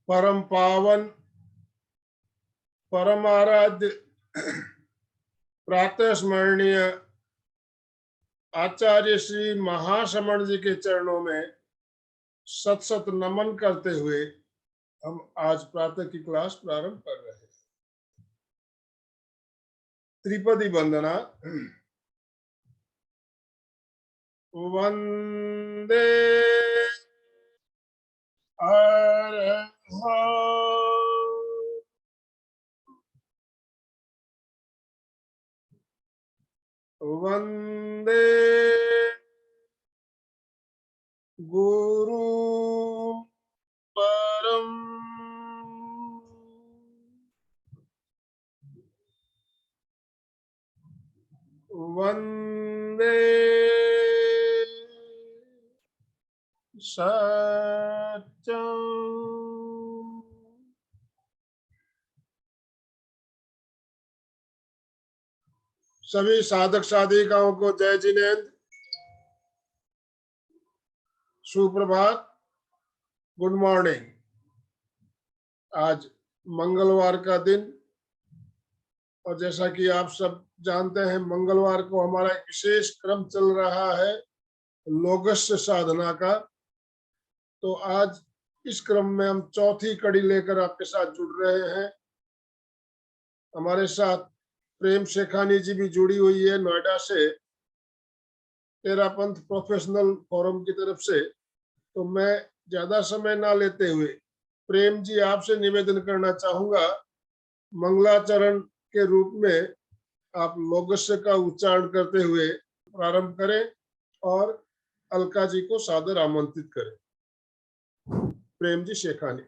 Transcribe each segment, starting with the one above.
परम पावन परम आराध्य प्रातः स्मरणीय आचार्य श्री महाश्रमण जी के चरणों में सत सत नमन करते हुए हम आज प्रातः की क्लास प्रारंभ कर रहे हैं। त्रिपदी वंदना। वंदे अर्हं वंदे गुरु परम वंदे सत्यं। सभी साधक साधिकाओं को जय जिनेन्द्र, सुप्रभात, गुड मॉर्निंग। आज मंगलवार का दिन और जैसा कि आप सब जानते हैं मंगलवार को हमारा एक विशेष क्रम चल रहा है लोगस्य साधना का। तो आज इस क्रम में हम चौथी कड़ी लेकर आपके साथ जुड़ रहे हैं। हमारे साथ प्रेम शेखानी जी भी जुड़ी हुई है नोएडा से, तेरापंथ प्रोफेशनल फोरम की तरफ से। तो मैं ज्यादा समय ना लेते हुए प्रेम जी आपसे निवेदन करना चाहूंगा, मंगलाचरण के रूप में आप लोगस्य का उच्चारण करते हुए प्रारंभ करें और अलका जी को सादर आमंत्रित करें। प्रेम जी शेखानी।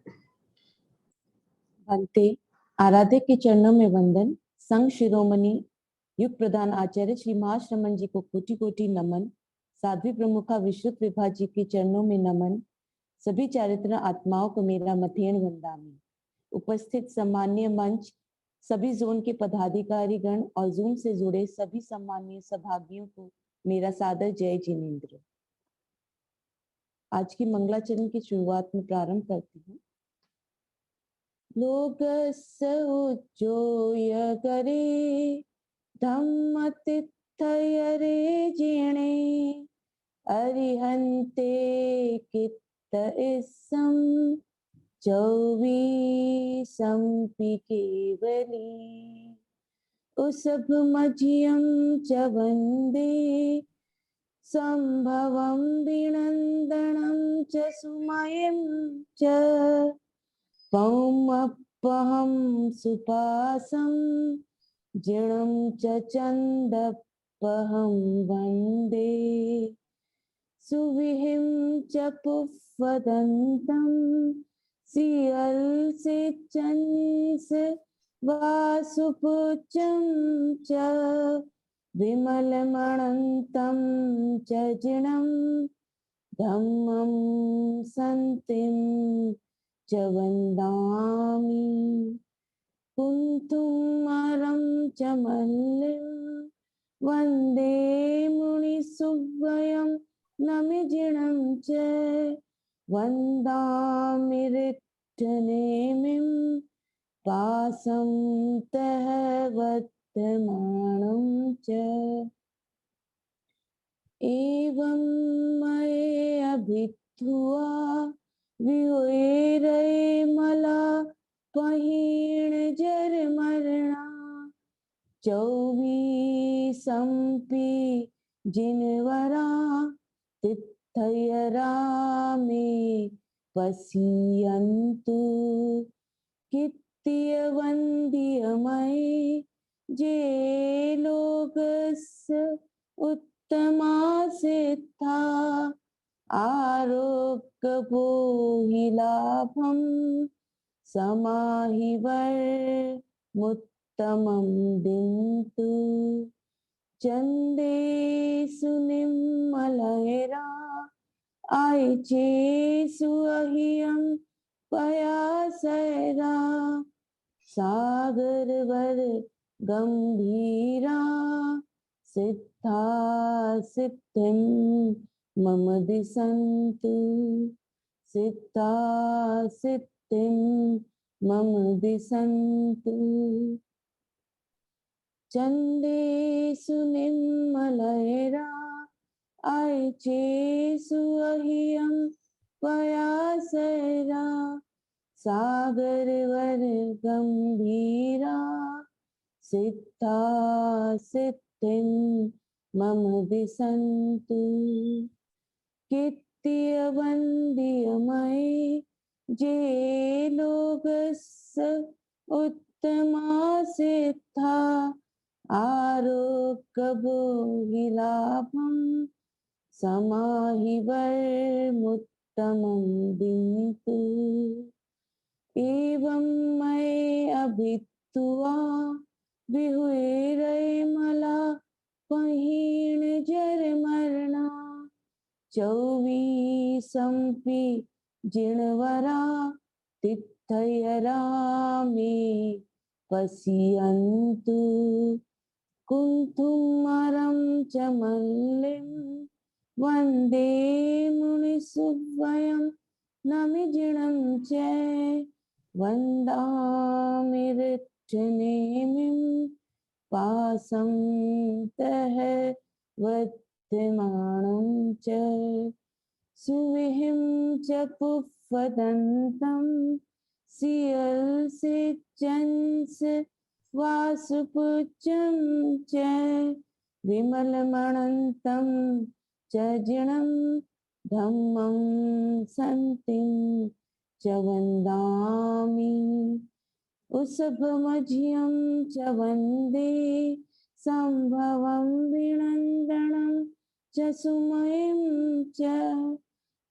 अंते आराध्य के चरणों में वंदन। संघ शिरोमणि युग प्रधान आचार्य श्री महाश्रमण जी को कोटि कोटि नमन। साध्वी प्रमुखा विश्रुत विभा जी के चरणों में नमन। सभी चारित्र आत्माओं को मेरा मथेण वंदामी। उपस्थित सम्मान्य मंच, सभी जोन के पदाधिकारी गण और जूम से जुड़े सभी सम्मान्य सभागियों को मेरा सादर जय जिनेन्द्र। आज की मंगलाचरण की शुरुआत में प्रारंभ करती हूँ। लोगस्य उज्जोय करे धम्म तिथयरे जिणे अरिहन्ते कित्त इस्सं चौवीसंपि केवली उसभ मझियं च वन्दे संभवं विनन्दनं च सुमयं च पौमप्पहं सुपासं जिणं च चन्दप्पहं वन्दे सुविहिं च पुष्पदन्तं सियल्सिचंस वासुपुच्छं च विमलमणन्तं च जिणं धम्मं सन्तिं च वन्दामि। कुन्तुमरं च मल्लिं वन्दे मुनिसुव्वयं नमिजिणं च वन्दामि रिक्तनेमिं पासं तः वर्तमानं च। एवं मये अभिद्हुआ विहुरे मला पहीण जर मरणा चौबीसंपि जिनवरा तिथयरा में पश्यन्तु कित्य वन्द्यमये जे लोकस्य उत्तमा सिद्धा आरोग्य भोहि लाभं समाहि वर्मुत्तमं दिन्तु चन्देषु निर्मलहरा आयचेषु अह्यं पयासैरा सागरवर गंभीरा सिद्धा सिद्धिं मम दिशन्तु सिद्धा सिद्धिं सिद्धिं मम दिशन्तु चन्देषु निर्मलैरा ऐचेषु अह्यं पयासैरा सागरवर्गम्भीरा सिद्धा सिद्धिं मम दिशन्तु कीर्त्यवन्द्यमयि जे लोकस्य उत्तमा सिद्धा आरोग्यभोगिलाभं समाहि वर्मुत्तमं दिन्तु एवं मये अभित्वा विहुरैमला पहीण जरमरणा चौवीसंपि जिणवरा तिथयरा मे पश्यन्तु कुन्थुमरं च मल्लिं वन्दे मुनिसुवयं नमिजिणं च वन्दामि ऋक्षनेमिं पासं तः वर्तमानं च सुविहिं च पुष्पदन्तं सियल्सिचंस वासुपुच्छं च विमलमणन्तं च जिणं धम्मं सन्तिं च वन्दामि उसभमझ्यं च वन्दे सम्भवं विनन्दनं च सुमयं च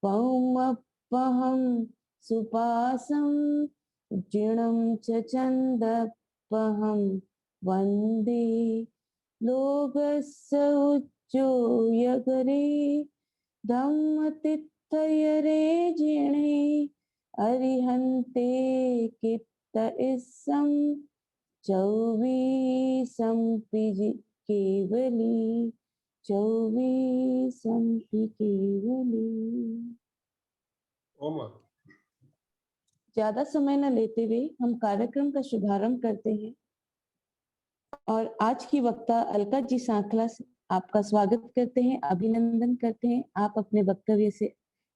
पौमपहं सुपासं जिणं च चन्दपहं वन्दे लोकस्य उच्चो यगरे धम्मतिथयरे जिणे अरिहन्ते कित्त इस्सं चौवीसंपि केवली चौवीसंपि केवली। ओम। ज्यादा समय न लेते हुए हम कार्यक्रम का शुभारंभ करते हैं और आज की वक्ता अलका जी सांखला से आपका स्वागत करते हैं, अभिनंदन करते हैं। आप अपने वक्तव्य से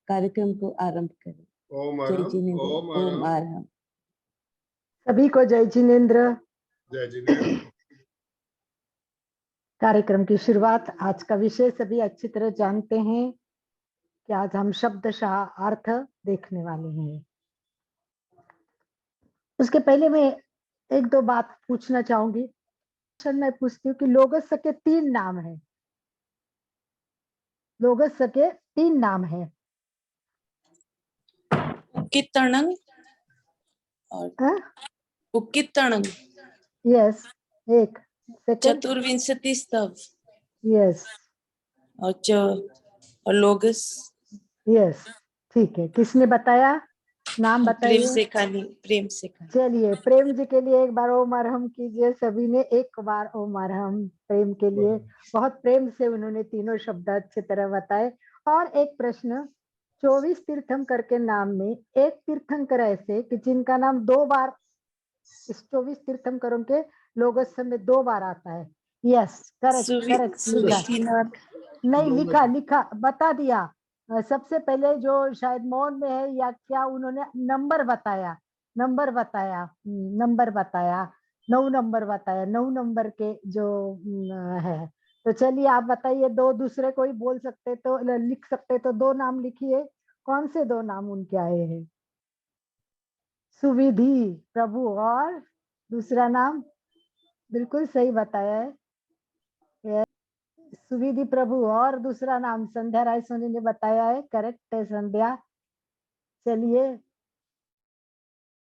कार्यक्रम को आरंभ करें। ओम जय आरहम, जिनेन्द्र। ओम ओम आरहम। आरहम। सभी को जय जिनेन्द्र। जय जिनेन्द्र। कार्यक्रम की शुरुआत, आज का विषय सभी अच्छी तरह जानते हैं कि आज हम शब्दशः अर्थ देखने वाले हैं। उसके पहले मैं एक दो बात पूछना चाहूंगी। मैं पूछती हूँ कि लोगस के 3 नाम हैं। लोगस के 3 नाम हैं। उक्कित्तणं और उक्कित्तणं। यस, एक सेकंड। चतुर्विंशति स्तव। यस। और लोगस। यस, ठीक है। किसने बताया? नाम बताइए। प्रेम से खाली। चलिए, प्रेम जी के लिए एक बार ओम अरहम कीजिए। सभी ने एक बार ओम अरहम प्रेम के लिए। बहुत प्रेम से उन्होंने तीनों शब्द अच्छी तरह बताए। और एक प्रश्न, 24 तीर्थंकर के नाम में एक तीर्थंकर ऐसे कि जिनका नाम 2 बार इस 24 तीर्थंकरों के लोगस में 2 बार आता है। यस, करेक्ट लिखा। नहीं लिखा बता दिया। सबसे पहले जो शायद मौन में है या क्या, उन्होंने नंबर बताया 9 नंबर बताया। 9 नंबर के जो है। तो चलिए आप बताइए, 2 दूसरे कोई बोल सकते तो लिख सकते तो 2 नाम लिखिए। कौन से 2 नाम उनके आए हैं? सुविधि प्रभु और दूसरा नाम बिल्कुल सही बताया है। सुविधि प्रभु और दूसरा नाम संध्या राय सोनी ने बताया है। करेक्ट है संध्या। चलिए,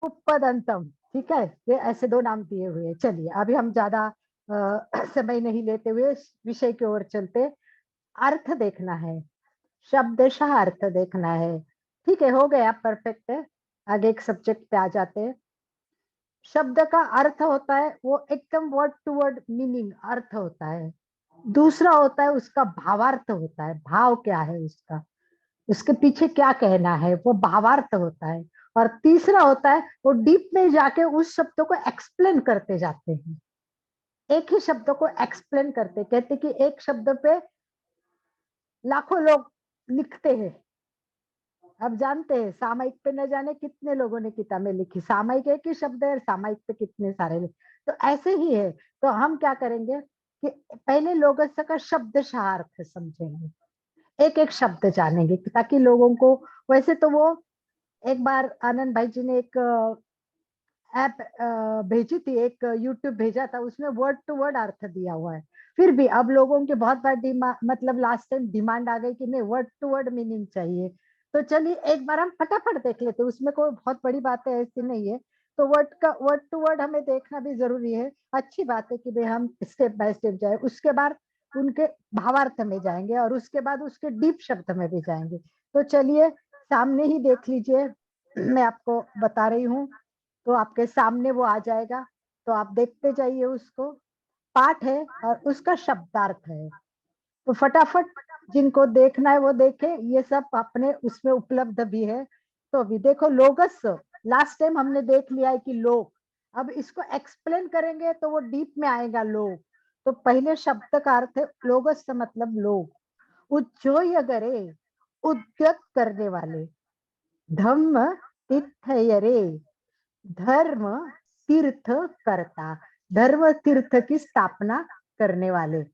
उपपदंतम, ठीक है। ये ऐसे 2 नाम दिए हुए हैं। चलिए अभी हम ज्यादा समय नहीं लेते हुए विषय की ओर चलते। अर्थ देखना है, शब्दशः अर्थ देखना है। ठीक है, हो गया, परफेक्ट है। आगे एक सब्जेक्ट पे आ जाते हैं। शब्द का अर्थ होता है वो एकदम वर्ड टू वर्ड मीनिंग अर्थ होता है। दूसरा होता है उसका भावार्थ होता है। भाव क्या है उसका, उसके पीछे क्या कहना है, वो भावार्थ होता है। और तीसरा होता है वो डीप में जाके उस शब्दों को एक्सप्लेन करते जाते हैं, एक ही शब्द को एक्सप्लेन करते, कहते कि एक शब्द पे लाखों लोग लिखते हैं। अब जानते हैं सामयिक पे न जाने कितने लोगों ने किताबें लिखी, सामयिक एक ही शब्द है, सामयिक पे कितने सारे तो ऐसे ही है। तो हम क्या करेंगे कि पहले लोगों का शब्दशः अर्थ समझेंगे, एक एक शब्द जानेंगे ताकि लोगों को, वैसे तो वो एक बार आनंद भाई जी ने एक ऐप भेजी थी, एक यूट्यूब भेजा था, उसमें वर्ड टू वर्ड अर्थ दिया हुआ है। फिर भी अब लोगों के बहुत बार मतलब लास्ट टाइम डिमांड आ गई कि नहीं वर्ड टू वर्ड मीनिंग चाहिए। तो चलिए एक बार हम फटाफट देख लेते, उसमें कोई बहुत बड़ी बात है ऐसी नहीं है। तो वर्ड टू वर्ड हमें देखना भी जरूरी है। अच्छी बात है कि भाई हम स्टेप बाय स्टेप जाए, उसके बाद उनके भावार्थ में जाएंगे और उसके बाद उसके डीप शब्द में भी जाएंगे। तो चलिए सामने ही देख लीजिए, मैं आपको बता रही हूँ, तो आपके सामने वो आ जाएगा, तो आप देखते जाइए उसको। पाठ है और उसका शब्दार्थ है, तो फटाफट जिनको देखना है वो देखे, ये सब अपने उसमें उपलब्ध भी है। तो अभी देखो लोगस, लास्ट टाइम हमने देख लिया है कि लोग, अब इसको एक्सप्लेन करेंगे तो वो डीप में आएगा लोग। तो पहले शब्द का अर्थ है लोगस का मतलब लोग, उज्जोयगरे उद्यत करने वाले, धम्म तीर्थयरे धर्म तीर्थ करता, धर्म तीर्थ की स्थापना करने वाले।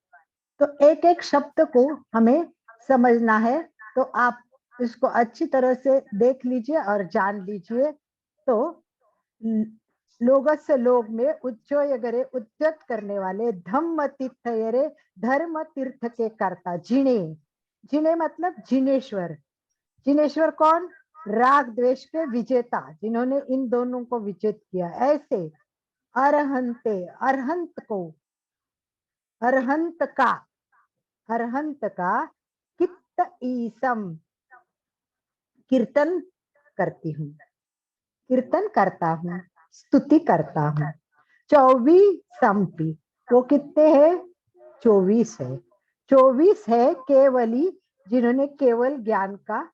तो एक एक शब्द को हमें समझना है, तो आप इसको अच्छी तरह से देख लीजिए और जान लीजिए। तो लोगस से लोग में उज्जोयगरे उद्यत करने वाले, धम्म तीर्थयरे धर्म तीर्थ के कर्ता, जिने, जिने मतलब जिनेश्वर, जिनेश्वर कौन, राग द्वेष के विजेता, जिन्होंने इन दोनों को विजेत किया। ऐसे अरहंते, अरहंत को, अरहंत का, अरहंत का कित्त ईसम, कीर्तन करती हूँ, कीर्तन करता हूँ, स्तुति करता हूँ। 24 वो कितने हैं, 24 है, 24 है केवली, जिन्होंने केवल ज्ञान का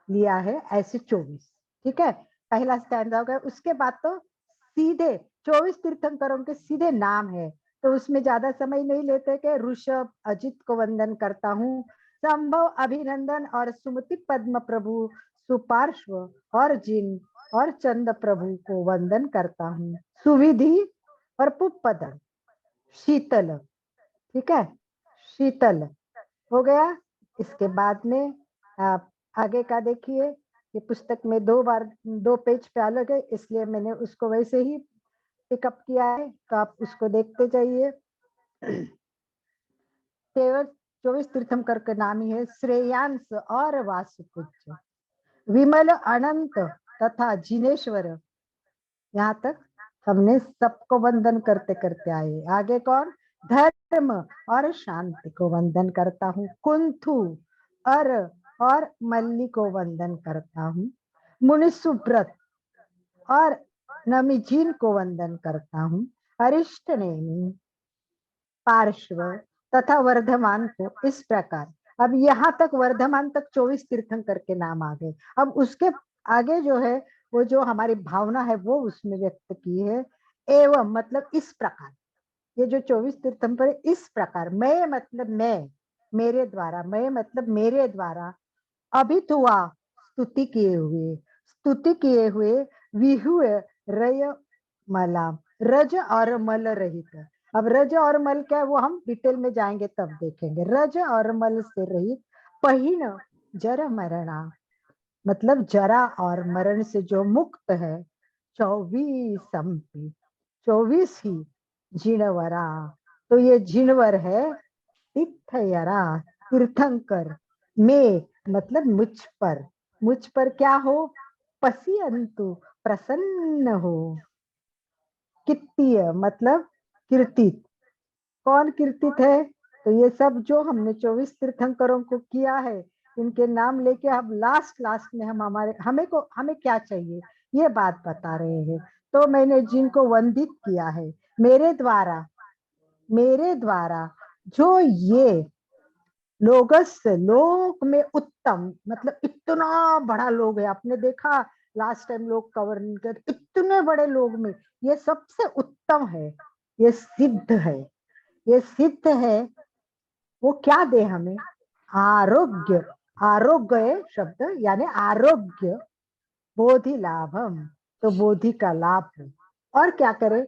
लिया है, ऐसे 24। ठीक है, पहला स्टैंड हो गया। उसके बाद तो सीधे 24 तीर्थंकरों के सीधे नाम है, तो उसमें ज्यादा समय नहीं लेते कि ऋषभ अजित को वंदन करता हूँ, संभव अभिनंदन और सुमति पद्म प्रभु सुपार्श्व और जिन और चंद प्रभु को वंदन करता हूँ, सुविधि और पुपद शीतल। ठीक है, शीतल हो गया। इसके बाद में आप आगे का देखिए, ये पुस्तक में 2 पेज पे अलग है, इसलिए मैंने उसको वैसे ही पिकअप किया है, तो आप उसको देखते जाइए। केवल 24 तीर्थंकर का नाम ही है, श्रेयांश और वासुपुज, विमल अनंत तथा जिनेश्वर। यहाँ तक हमने सबको वंदन करते करते आए। आगे कौन, धर्म और शांति को वंदन करता हूँ, कुंथु और मल्ली को वंदन करता हूँ, मुनि सुब्रत और नमीजीन को वंदन करता हूँ, अरिष्ट नेमी पार्श्व तथा वर्धमान को। इस प्रकार अब यहाँ तक वर्धमान तक 24 तीर्थंकर के नाम आ गए। अब उसके आगे जो है वो जो हमारी भावना है वो उसमें व्यक्त की है। एवं मतलब इस प्रकार, ये जो 24 तीर्थंकर इस प्रकार, मैं मतलब मैं, मेरे द्वारा, मैं मतलब मेरे द्वारा, अभित हुआ स्तुति किए हुए, स्तुति किए हुए, विहुए रय मला, रज और मल रहित। अब रज और मल क्या है वो हम डिटेल में जाएंगे तब देखेंगे। रज और मल से रहित, पहिन जर मरणा, मतलब जरा और मरण से जो मुक्त है, 24 ही जिनवरा। तो ये जिनवर है तीर्थयरा, तीर्थंकर, में मतलब मुझ पर क्या हो, पसियंतु प्रसन्न हो, कित्तीय मतलब कीर्तित। कौन कीर्तित है, तो ये सब जो हमने 24 तीर्थंकरों को किया है, इनके नाम लेके अब लास्ट में हम हमें क्या चाहिए ये बात बता रहे हैं। तो मैंने जिनको वंदित किया है मेरे द्वारा जो ये लोगस, लोक में उत्तम मतलब इतना बड़ा लोग है। आपने देखा लास्ट टाइम लोग कवर नहीं कर, इतने बड़े लोग में ये सबसे उत्तम है, ये सिद्ध है, ये सिद्ध है। वो क्या दे हमें? आरोग्य। आरोग्य शब्द यानी आरोग्य, बोधि लाभम, तो बोधि का लाभ हो। और क्या करे?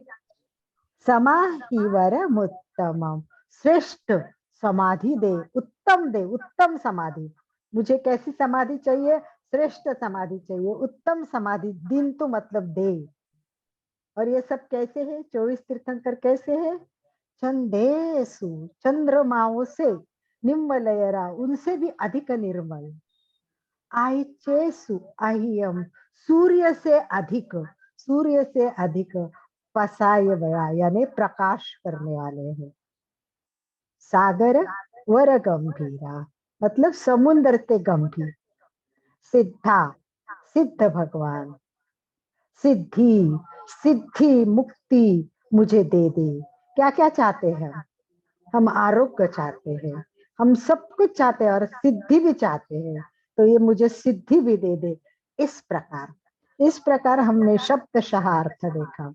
समाहिवरम उत्तमम, श्रेष्ठ समाधि दे, उत्तम दे, उत्तम समाधि। मुझे कैसी समाधि चाहिए? श्रेष्ठ समाधि चाहिए, उत्तम समाधि। दिन तो मतलब दे। और ये सब कैसे है? 24 तीर्थंकर कैसे है? चंदेसु, चंद्रमाओं से, निम्बलयरा, उनसे भी अधिक निर्मल। आइचेसु अहियम, सूर्य से अधिक, सूर्य से अधिक। पसाय वया यानी प्रकाश करने वाले हैं। सागर वर गंभीरा मतलब समुद्र से गंभीर। सिद्धा, सिद्ध भगवान। सिद्धि, सिद्धि मुक्ति मुझे दे दे। क्या क्या चाहते हैं? हम आरोग्य चाहते हैं, हम सब कुछ चाहते हैं और सिद्धि भी चाहते हैं, तो ये मुझे सिद्धि भी दे दे। इस प्रकार हमने शब्दशः अर्थ देखा।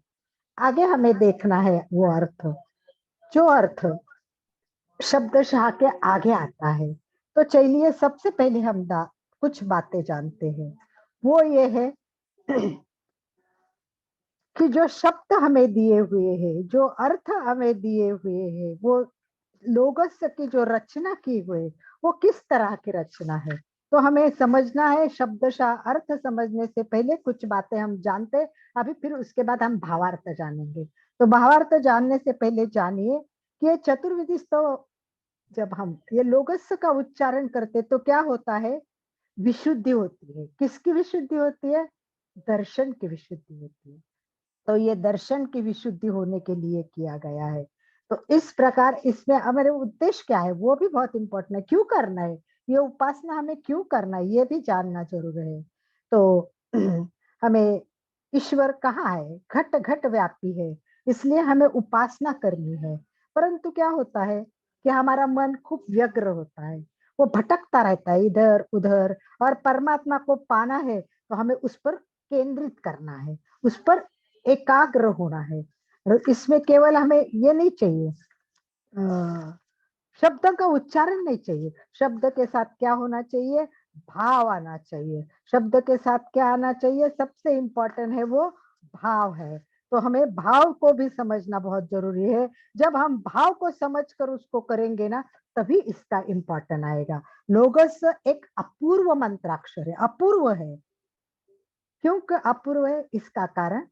आगे हमें देखना है वो अर्थ, जो अर्थ शब्दशः के आगे आता है। तो चलिए सबसे पहले हम कुछ बातें जानते हैं। वो ये है कि जो शब्द हमें दिए हुए हैं, जो अर्थ हमें दिए हुए हैं, वो लोगोस की जो रचना की हुई, वो किस तरह की रचना है, तो हमें समझना है। शब्दशः अर्थ समझने से पहले कुछ बातें हम जानते हैं अभी, फिर उसके बाद हम भावार्थ जानेंगे। तो भावार्थ जानने से पहले जानिए कि ये चतुर्विधि स्तव, जब हम ये लोगस का उच्चारण करते तो क्या होता है? विशुद्धि होती है। किसकी विशुद्धि होती है? दर्शन की विशुद्धि होती है। तो ये दर्शन की विशुद्धि होने के लिए किया गया है। तो इस प्रकार इसमें हमारे उद्देश्य क्या है वो भी बहुत इंपॉर्टेंट है। क्यों करना है ये उपासना, हमें क्यों करना है ये भी जानना जरूर है। तो हमें ईश्वर कहाँ है? घट घट व्यापी है, इसलिए हमें उपासना करनी है। परंतु क्या होता है कि हमारा मन खूब व्यग्र होता है, वो भटकता रहता है इधर उधर, और परमात्मा को पाना है तो हमें उस पर केंद्रित करना है, उस पर एकाग्र होना है। इसमें केवल हमें ये नहीं चाहिए, शब्द का उच्चारण नहीं चाहिए, शब्द के साथ क्या होना चाहिए? भाव आना चाहिए। शब्द के साथ क्या आना चाहिए? सबसे इंपॉर्टेंट है वो भाव है। तो हमें भाव को भी समझना बहुत जरूरी है। जब हम भाव को समझकर उसको करेंगे ना, तभी इसका इंपॉर्टेंट आएगा। लोगस एक अपूर्व मंत्राक्षर है, अपूर्व है। क्योंकि अपूर्व है इसका कारण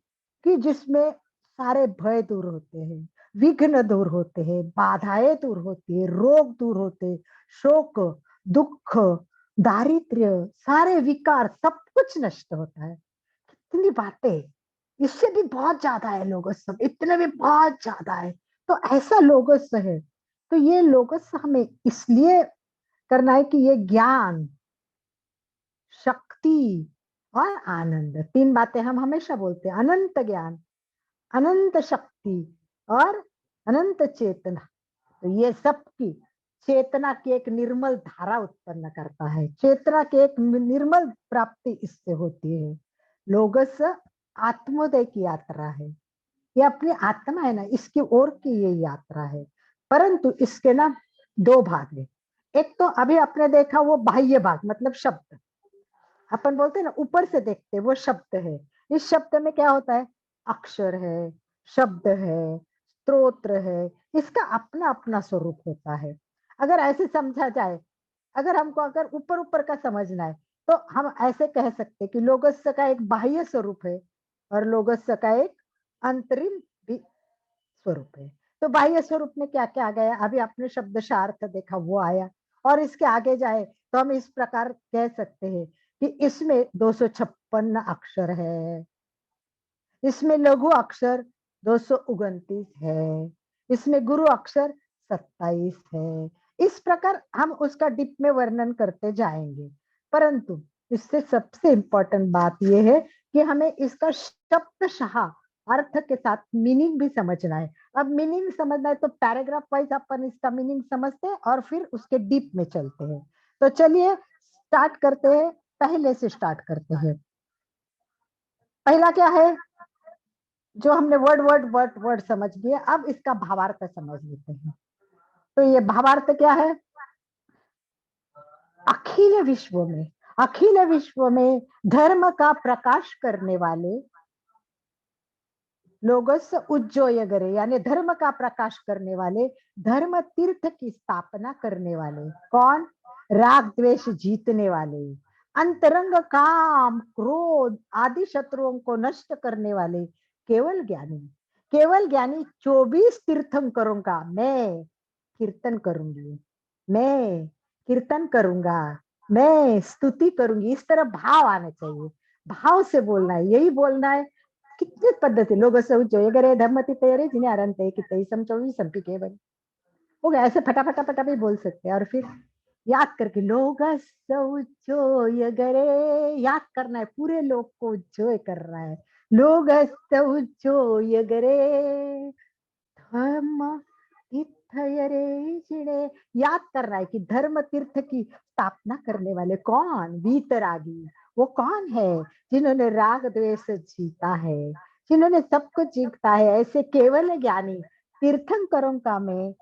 कि जिसमें सारे भय दूर होते हैं, विघ्न दूर होते हैं, बाधाएं दूर होती है, रोग दूर होते, शोक, दुख, दारिद्र्य, सारे विकार, सब कुछ नष्ट होता है। कितनी बातें, इससे भी बहुत ज्यादा है लोगोस, सब इतने भी बहुत ज्यादा है। तो ऐसा लोगोस है। तो ये लोगोस हमें इसलिए करना है कि ये ज्ञान, शक्ति और आनंद, तीन बातें हम हमेशा बोलते हैं। अनंत ज्ञान, अनंत शक्ति और अनंत चेतना। तो ये सब की चेतना की एक निर्मल धारा उत्पन्न करता है, चेतना की एक निर्मल प्राप्ति इससे होती है। लोगस आत्मोदय की यात्रा है, ये अपनी आत्मा है ना, इसकी ओर की ये यात्रा है। परंतु इसके ना दो भाग है। एक तो अभी आपने देखा वो बाह्य भाग, मतलब शब्द, अपन बोलते हैं ना ऊपर से देखते, वो शब्द है। इस शब्द में क्या होता है? अक्षर है, शब्द है, स्तोत्र है, इसका अपना अपना स्वरूप होता है। अगर ऐसे समझा जाए, अगर हमको अगर ऊपर ऊपर का समझना है, तो हम ऐसे कह सकते हैं कि लोगस का एक बाह्य स्वरूप है और लोगस का एक अंतरिम भी स्वरूप है। तो बाह्य स्वरूप में क्या क्या आ गया? अभी आपने शब्दशार्थ देखा, वो आया। और इसके आगे जाए तो हम इस प्रकार कह सकते हैं कि इसमें 256 अक्षर है, इसमें लघु अक्षर 229 है, इसमें गुरु अक्षर 27 है। इस प्रकार हम उसका डीप में वर्णन करते जाएंगे। परंतु इससे सबसे इंपॉर्टेंट बात यह है कि हमें इसका शब्दशः अर्थ के साथ मीनिंग भी समझना है। अब मीनिंग समझना है तो पैराग्राफ वाइज अपन इसका मीनिंग समझते हैं और फिर उसके डीप में चलते हैं। तो चलिए स्टार्ट करते हैं, पहले से स्टार्ट करते हैं। पहला क्या है, जो हमने वर्ड समझ लिए, अब इसका भावार्थ समझ लेते हैं। तो ये भावार्थ क्या है, अखिल विश्व में धर्म का प्रकाश करने वाले लोगस उज्जोय गरे, यानी धर्म का प्रकाश करने वाले, धर्म तीर्थ की स्थापना करने वाले। कौन? राग द्वेष जीतने वाले, अंतरंग काम क्रोध आदि शत्रुओं को नष्ट करने वाले केवल ज्ञानी। केवल ज्ञानी 24 तीर्थंकरों का मैं कीर्तन करूंगी, मैं कीर्तन करूंगा, मैं स्तुति करूंगी। इस तरह भाव आने चाहिए, भाव से बोलना है, यही बोलना है। कितनी पद्धति, लोग जोगरे धर्मति तैयारी जिन्हें अरंत कि तई समझो संपी केवल हो गया। ऐसे फटाफटा भी बोल सकते हैं। और फिर याद करके लोग गरे, याद करना है, पूरे लोग को जोय करना है। लोग गरे धर्म तीर्थयरे जिणे, याद करना है कि धर्म तीर्थ की स्थापना करने वाले कौन? वीतरागी। वो कौन है? जिन्होंने राग द्वेष जीता है, जिन्होंने सब कुछ जीता है। ऐसे केवल ज्ञानी तीर्थंकरों का मैं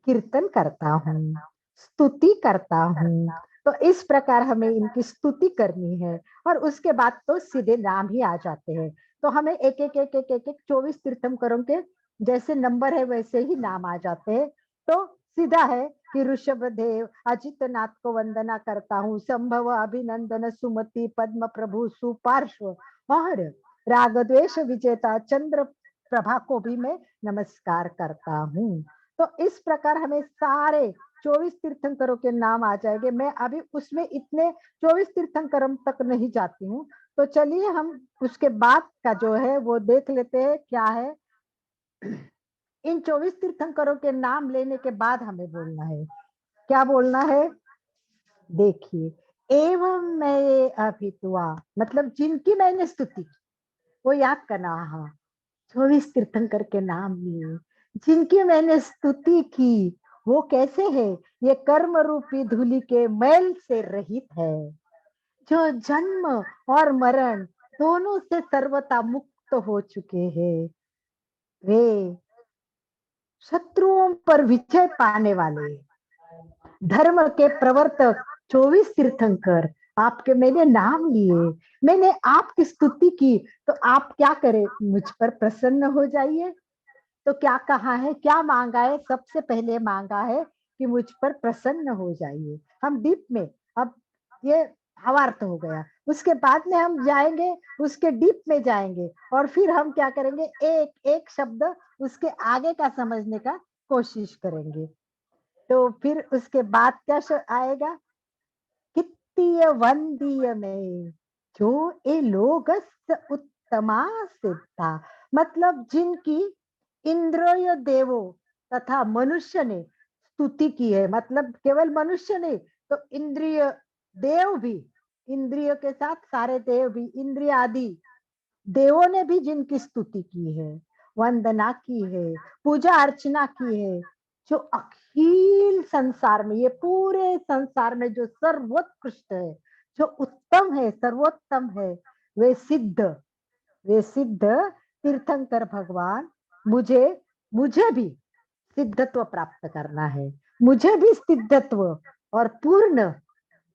कीर्तन करता हूँ, स्तुति करता हूँ। तो इस प्रकार हमें इनकी स्तुति करनी है। और उसके बाद तो सीधे नाम ही आ जाते हैं। तो हमें एक 24 तीर्थंकरों के जैसे नंबर है वैसे ही नाम आ जाते हैं। तो सीधा है कि ऋषभ देव अजित नाथ को वंदना करता हूँ, संभव अभिनंदन सुमति पद्म प्रभु सुपार्श्व, और राग द्वेष विजेता चंद्र प्रभा को भी मैं नमस्कार करता हूँ। तो इस प्रकार हमें सारे 24 तीर्थंकरों के नाम आ जाएंगे। मैं अभी उसमें इतने 24 तीर्थंकरों तक नहीं जाती हूँ। तो चलिए हम उसके बाद का जो है वो देख लेते हैं क्या है। इन 24 तीर्थंकरों के नाम लेने के बाद हमें बोलना है, क्या बोलना है? देखिए, एवं मैं अभितुआ, मतलब जिनकी मैंने स्तुति की, वो याद करना। हाँ, 24 तीर्थंकर के नाम लिए, जिनकी मैंने स्तुति की, वो कैसे है? ये कर्म रूपी धूलि के मैल से रहित है, जो जन्म और मरण दोनों से सर्वथा मुक्त हो चुके हैं। वे शत्रुओं पर विजय पाने वाले धर्म के प्रवर्तक 24 तीर्थंकर, आपके मैंने नाम लिए, मैंने आपकी स्तुति की। तो आप क्या करें? मुझ पर प्रसन्न हो जाइए। तो क्या कहा है, क्या मांगा है? सबसे पहले मांगा है कि मुझ पर प्रसन्न हो जाइए। हम डीप में, अब ये भावार्थ हो गया, उसके बाद में हम जाएंगे, उसके डीप में जाएंगे, और फिर हम क्या करेंगे, एक एक शब्द उसके आगे का समझने का कोशिश करेंगे। तो फिर उसके बाद क्या आएगा? कित्तीय वंदीय में जो ए लोगस उत्तमा सिद्धा, मतलब जिनकी इंद्रिय देवो तथा मनुष्य ने स्तुति की है। मतलब केवल मनुष्य नहीं, तो इंद्रिय देव भी, इंद्रिय के साथ सारे देव भी, इंद्रिय आदि देवों ने भी जिनकी स्तुति की है, वंदना की है, पूजा अर्चना की है, जो अखिल संसार में, ये पूरे संसार में जो सर्वोत्कृष्ट है, जो उत्तम है, सर्वोत्तम है, वे सिद्ध तीर्थंकर भगवान, मुझे भी सिद्धत्व प्राप्त करना है, मुझे भी सिद्धत्व और पूर्ण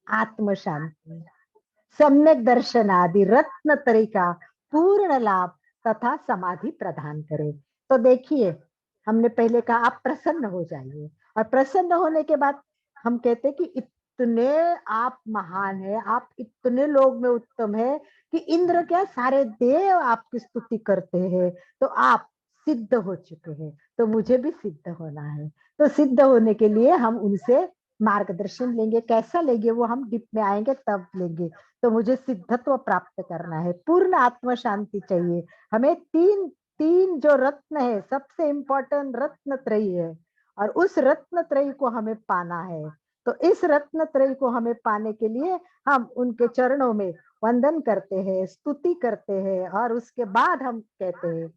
आत्म शांति, सम्यक दर्शन आदि रत्न तरीका पूर्ण लाभ तथा समाधि प्रदान करे। तो देखिए, हमने पहले कहा आप प्रसन्न हो जाइए, और प्रसन्न होने के बाद हम कहते कि इतने आप महान है, आप इतने लोग में उत्तम है कि इंद्र क्या सारे देव आपकी स्तुति करते हैं। तो आप सिद्ध हो चुके हैं, तो मुझे भी सिद्ध होना है। तो सिद्ध होने के लिए हम उनसे मार्गदर्शन लेंगे। कैसा लेंगे वो हम डीप में आएंगे तब लेंगे। तो मुझे सिद्धत्व प्राप्त करना है, पूर्ण आत्म शांति चाहिए। हमें तीन तीन जो रत्न है, सबसे इंपॉर्टेंट रत्न त्रयी है, और उस रत्न त्रयी को हमें पाना है। तो इस रत्न त्रयी को हमें पाने के लिए हम उनके चरणों में वंदन करते हैं, स्तुति करते हैं, और उसके बाद हम कहते हैं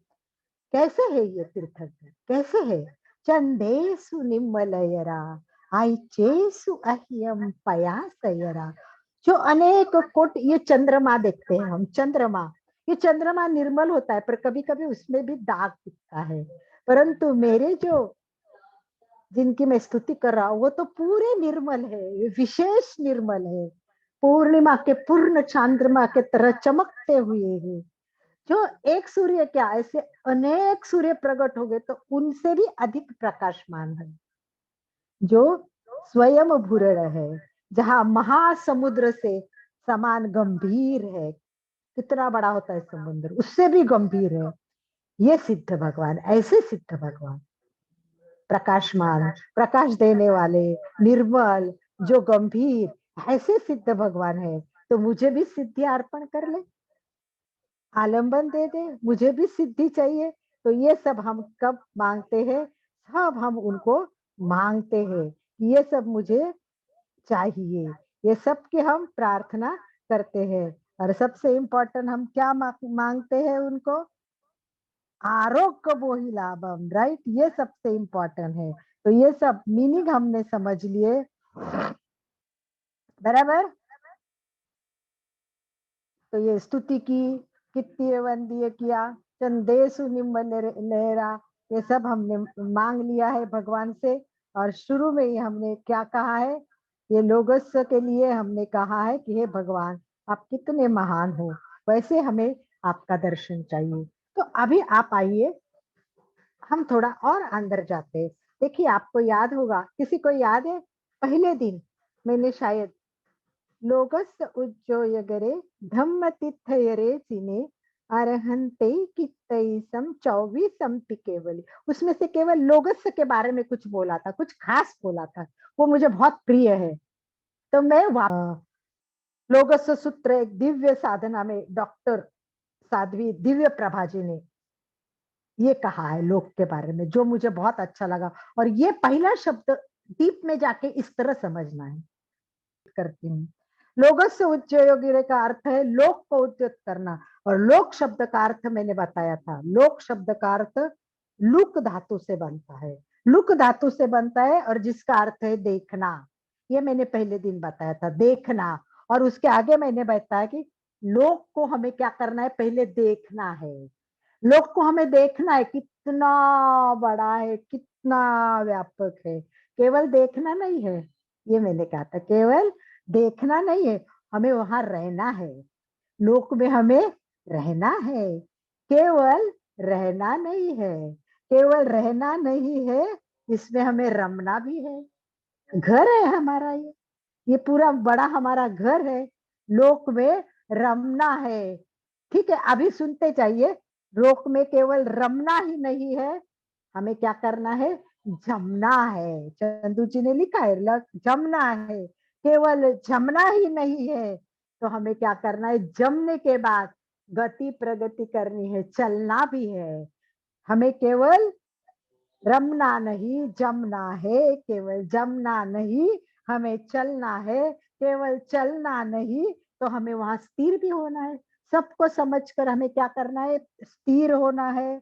कैसे है ये तीर्थंकर, कैसे है? चंदेसु निम्मलयरा आइचेसु अह्यम पयासयरा, जो अनेक कोट, ये चंद्रमा देखते हैं हम, चंद्रमा, ये चंद्रमा निर्मल होता है पर कभी कभी उसमें भी दाग दिखता है, परंतु मेरे जो जिनकी मैं स्तुति कर रहा हूँ वो तो पूरे निर्मल है, ये विशेष निर्मल है, पूर्णिमा के पूर्ण चंद्रमा के तरह चमकते हुए है। जो एक सूर्य क्या, ऐसे अनेक सूर्य प्रकट हो गए तो उनसे भी अधिक प्रकाशमान है, जो स्वयं भूरण है, जहां महासमुद्र से समान गंभीर है, कितना बड़ा होता है समुद्र, उससे भी गंभीर है। ये सिद्ध भगवान, ऐसे सिद्ध भगवान, प्रकाशमान, प्रकाश देने वाले, निर्मल, जो गंभीर, ऐसे सिद्ध भगवान है। तो मुझे भी सिद्धि अर्पण कर ले, आलंबन दे दे, मुझे भी सिद्धि चाहिए। तो ये सब हम कब मांगते हैं, सब हम उनको मांगते हैं, ये सब मुझे चाहिए, ये सब की हम प्रार्थना करते हैं। और सबसे इम्पोर्टेंट हम क्या मांगते हैं उनको, आरोग्य बोही लाभम, राइट, ये सबसे इम्पोर्टेंट है। तो ये सब मीनिंग हमने समझ लिए, बराबर। तो ये स्तुति की, कितनी वंदीय किया, चंदेशु निम्ब लहरा, ये सब हमने मांग लिया है भगवान से। और शुरू में ही हमने क्या कहा है, ये लोगस के लिए हमने कहा है कि हे भगवान आप कितने महान हो, वैसे हमें आपका दर्शन चाहिए। तो अभी आप आइए, हम थोड़ा और अंदर जाते हैं। देखिए आपको याद होगा, किसी को याद है, पहले दिन मैंने शायद लोगस उज्जोयगरे धम्म तीर्थयरे सिने अरहंते कित्तईसम 24 केवल, उसमें से केवल लोगस के बारे में कुछ बोला था, कुछ खास बोला था, वो मुझे बहुत प्रिय है। तो मैं लोगस सूत्र एक दिव्य साधना में डॉक्टर साध्वी दिव्य प्रभा जी ने ये कहा है लोक के बारे में, जो मुझे बहुत अच्छा लगा। और ये पहला शब्द डीप में जाके इस तरह समझना है, करती हूँ। लोगस से उच्चयोगी का अर्थ है लोक को उद्यत करना, और लोक शब्द का अर्थ मैंने बताया था, लोक शब्द का अर्थ लुक धातु से बनता है, लुक धातु से बनता है, और जिसका अर्थ है देखना। ये मैंने पहले दिन बताया था, देखना। और उसके आगे मैंने बताया कि लोक को हमें क्या करना है, पहले देखना है। लोक को हमें देखना है, कितना बड़ा है, कितना व्यापक है, केवल देखना नहीं है। ये मैंने कहा था, केवल देखना नहीं है, हमें वहां रहना है, लोक में हमें रहना है, केवल रहना नहीं है, केवल रहना नहीं है, इसमें हमें रमना भी है। घर है हमारा, ये पूरा बड़ा हमारा घर है, लोक में रमना है। ठीक है, अभी सुनते चाहिए, लोक में केवल रमना ही नहीं है, हमें क्या करना है, जमना है। चंदू जी ने लिखा है जमना है, केवल जमना ही नहीं है, तो हमें क्या करना है, जमने के बाद गति प्रगति करनी है, चलना भी है। हमें केवल रमना नहीं, जमना है, केवल जमना नहीं, हमें चलना है, केवल चलना नहीं, तो हमें वहां स्थिर भी होना है। सबको समझकर हमें क्या करना है, स्थिर होना है,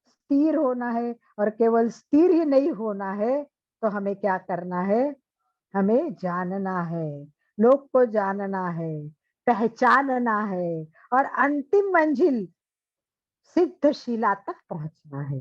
स्थिर होना है। और केवल स्थिर ही नहीं होना है, तो हमें क्या करना है, हमें जानना है, लोक को जानना है, पहचानना है, और अंतिम मंजिल सिद्धशिला तक पहुंचना है।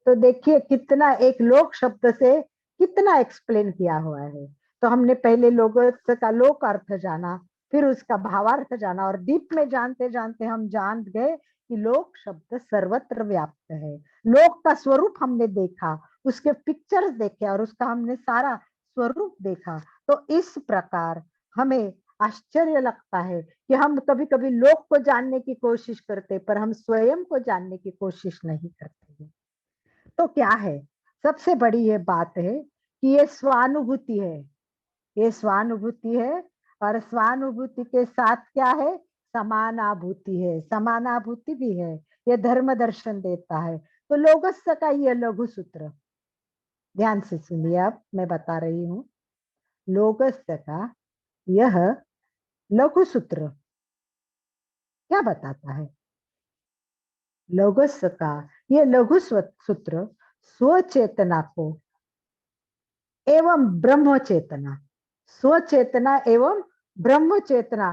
तो देखिए कितना एक लोक शब्द से कितना एक्सप्लेन किया हुआ है। तो हमने पहले लोगों का लोक अर्थ जाना, फिर उसका भावार्थ जाना, और डीप में जानते जानते हम जान गए कि लोक शब्द सर्वत्र व्याप्त है। लोक का स्वरूप हमने देखा, उसके पिक्चर्स देखे, और उसका हमने सारा स्वरूप देखा। तो इस प्रकार हमें आश्चर्य लगता है कि हम कभी कभी लोक को जानने की कोशिश करते, पर हम स्वयं को जानने की कोशिश नहीं करते। तो क्या है, सबसे बड़ी ये बात है कि ये स्वानुभूति है, ये स्वानुभूति है, और स्वानुभूति के साथ क्या है, समानाभूति है, समानाभूति भी है, ये धर्म दर्शन देता है। तो लोगस का ये लघु सूत्र ध्यान से सुनिए, अब मैं बता रही हूँ, लोगस का यह लघु सूत्र क्या बताता है। लोगस का ये लघु सूत्र स्वचेतना को एवं ब्रह्म चेतना, स्वचेतना एवं ब्रह्म चेतना,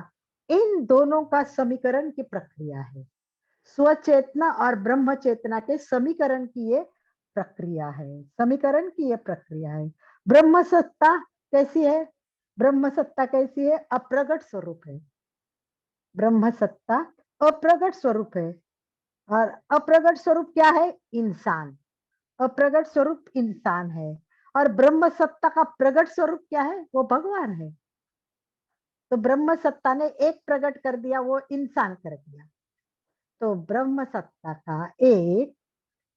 इन दोनों का समीकरण की प्रक्रिया है। स्वचेतना और ब्रह्म चेतना के समीकरण की ये प्रक्रिया है, समीकरण की ये प्रक्रिया है। ब्रह्म सत्ता कैसी है? ब्रह्म सत्ता कैसी है? अप्रगट स्वरूप है। ब्रह्म सत्ता अप्रगट स्वरूप है। और अप्रगट स्वरूप क्या है? इंसान। अप्रगट स्वरूप इंसान है। और ब्रह्म सत्ता का प्रगट स्वरूप क्या है? वो भगवान है। तो ब्रह्म सत्ता ने एक प्रकट कर दिया, वो इंसान कर दिया। तो ब्रह्म सत्ता का एक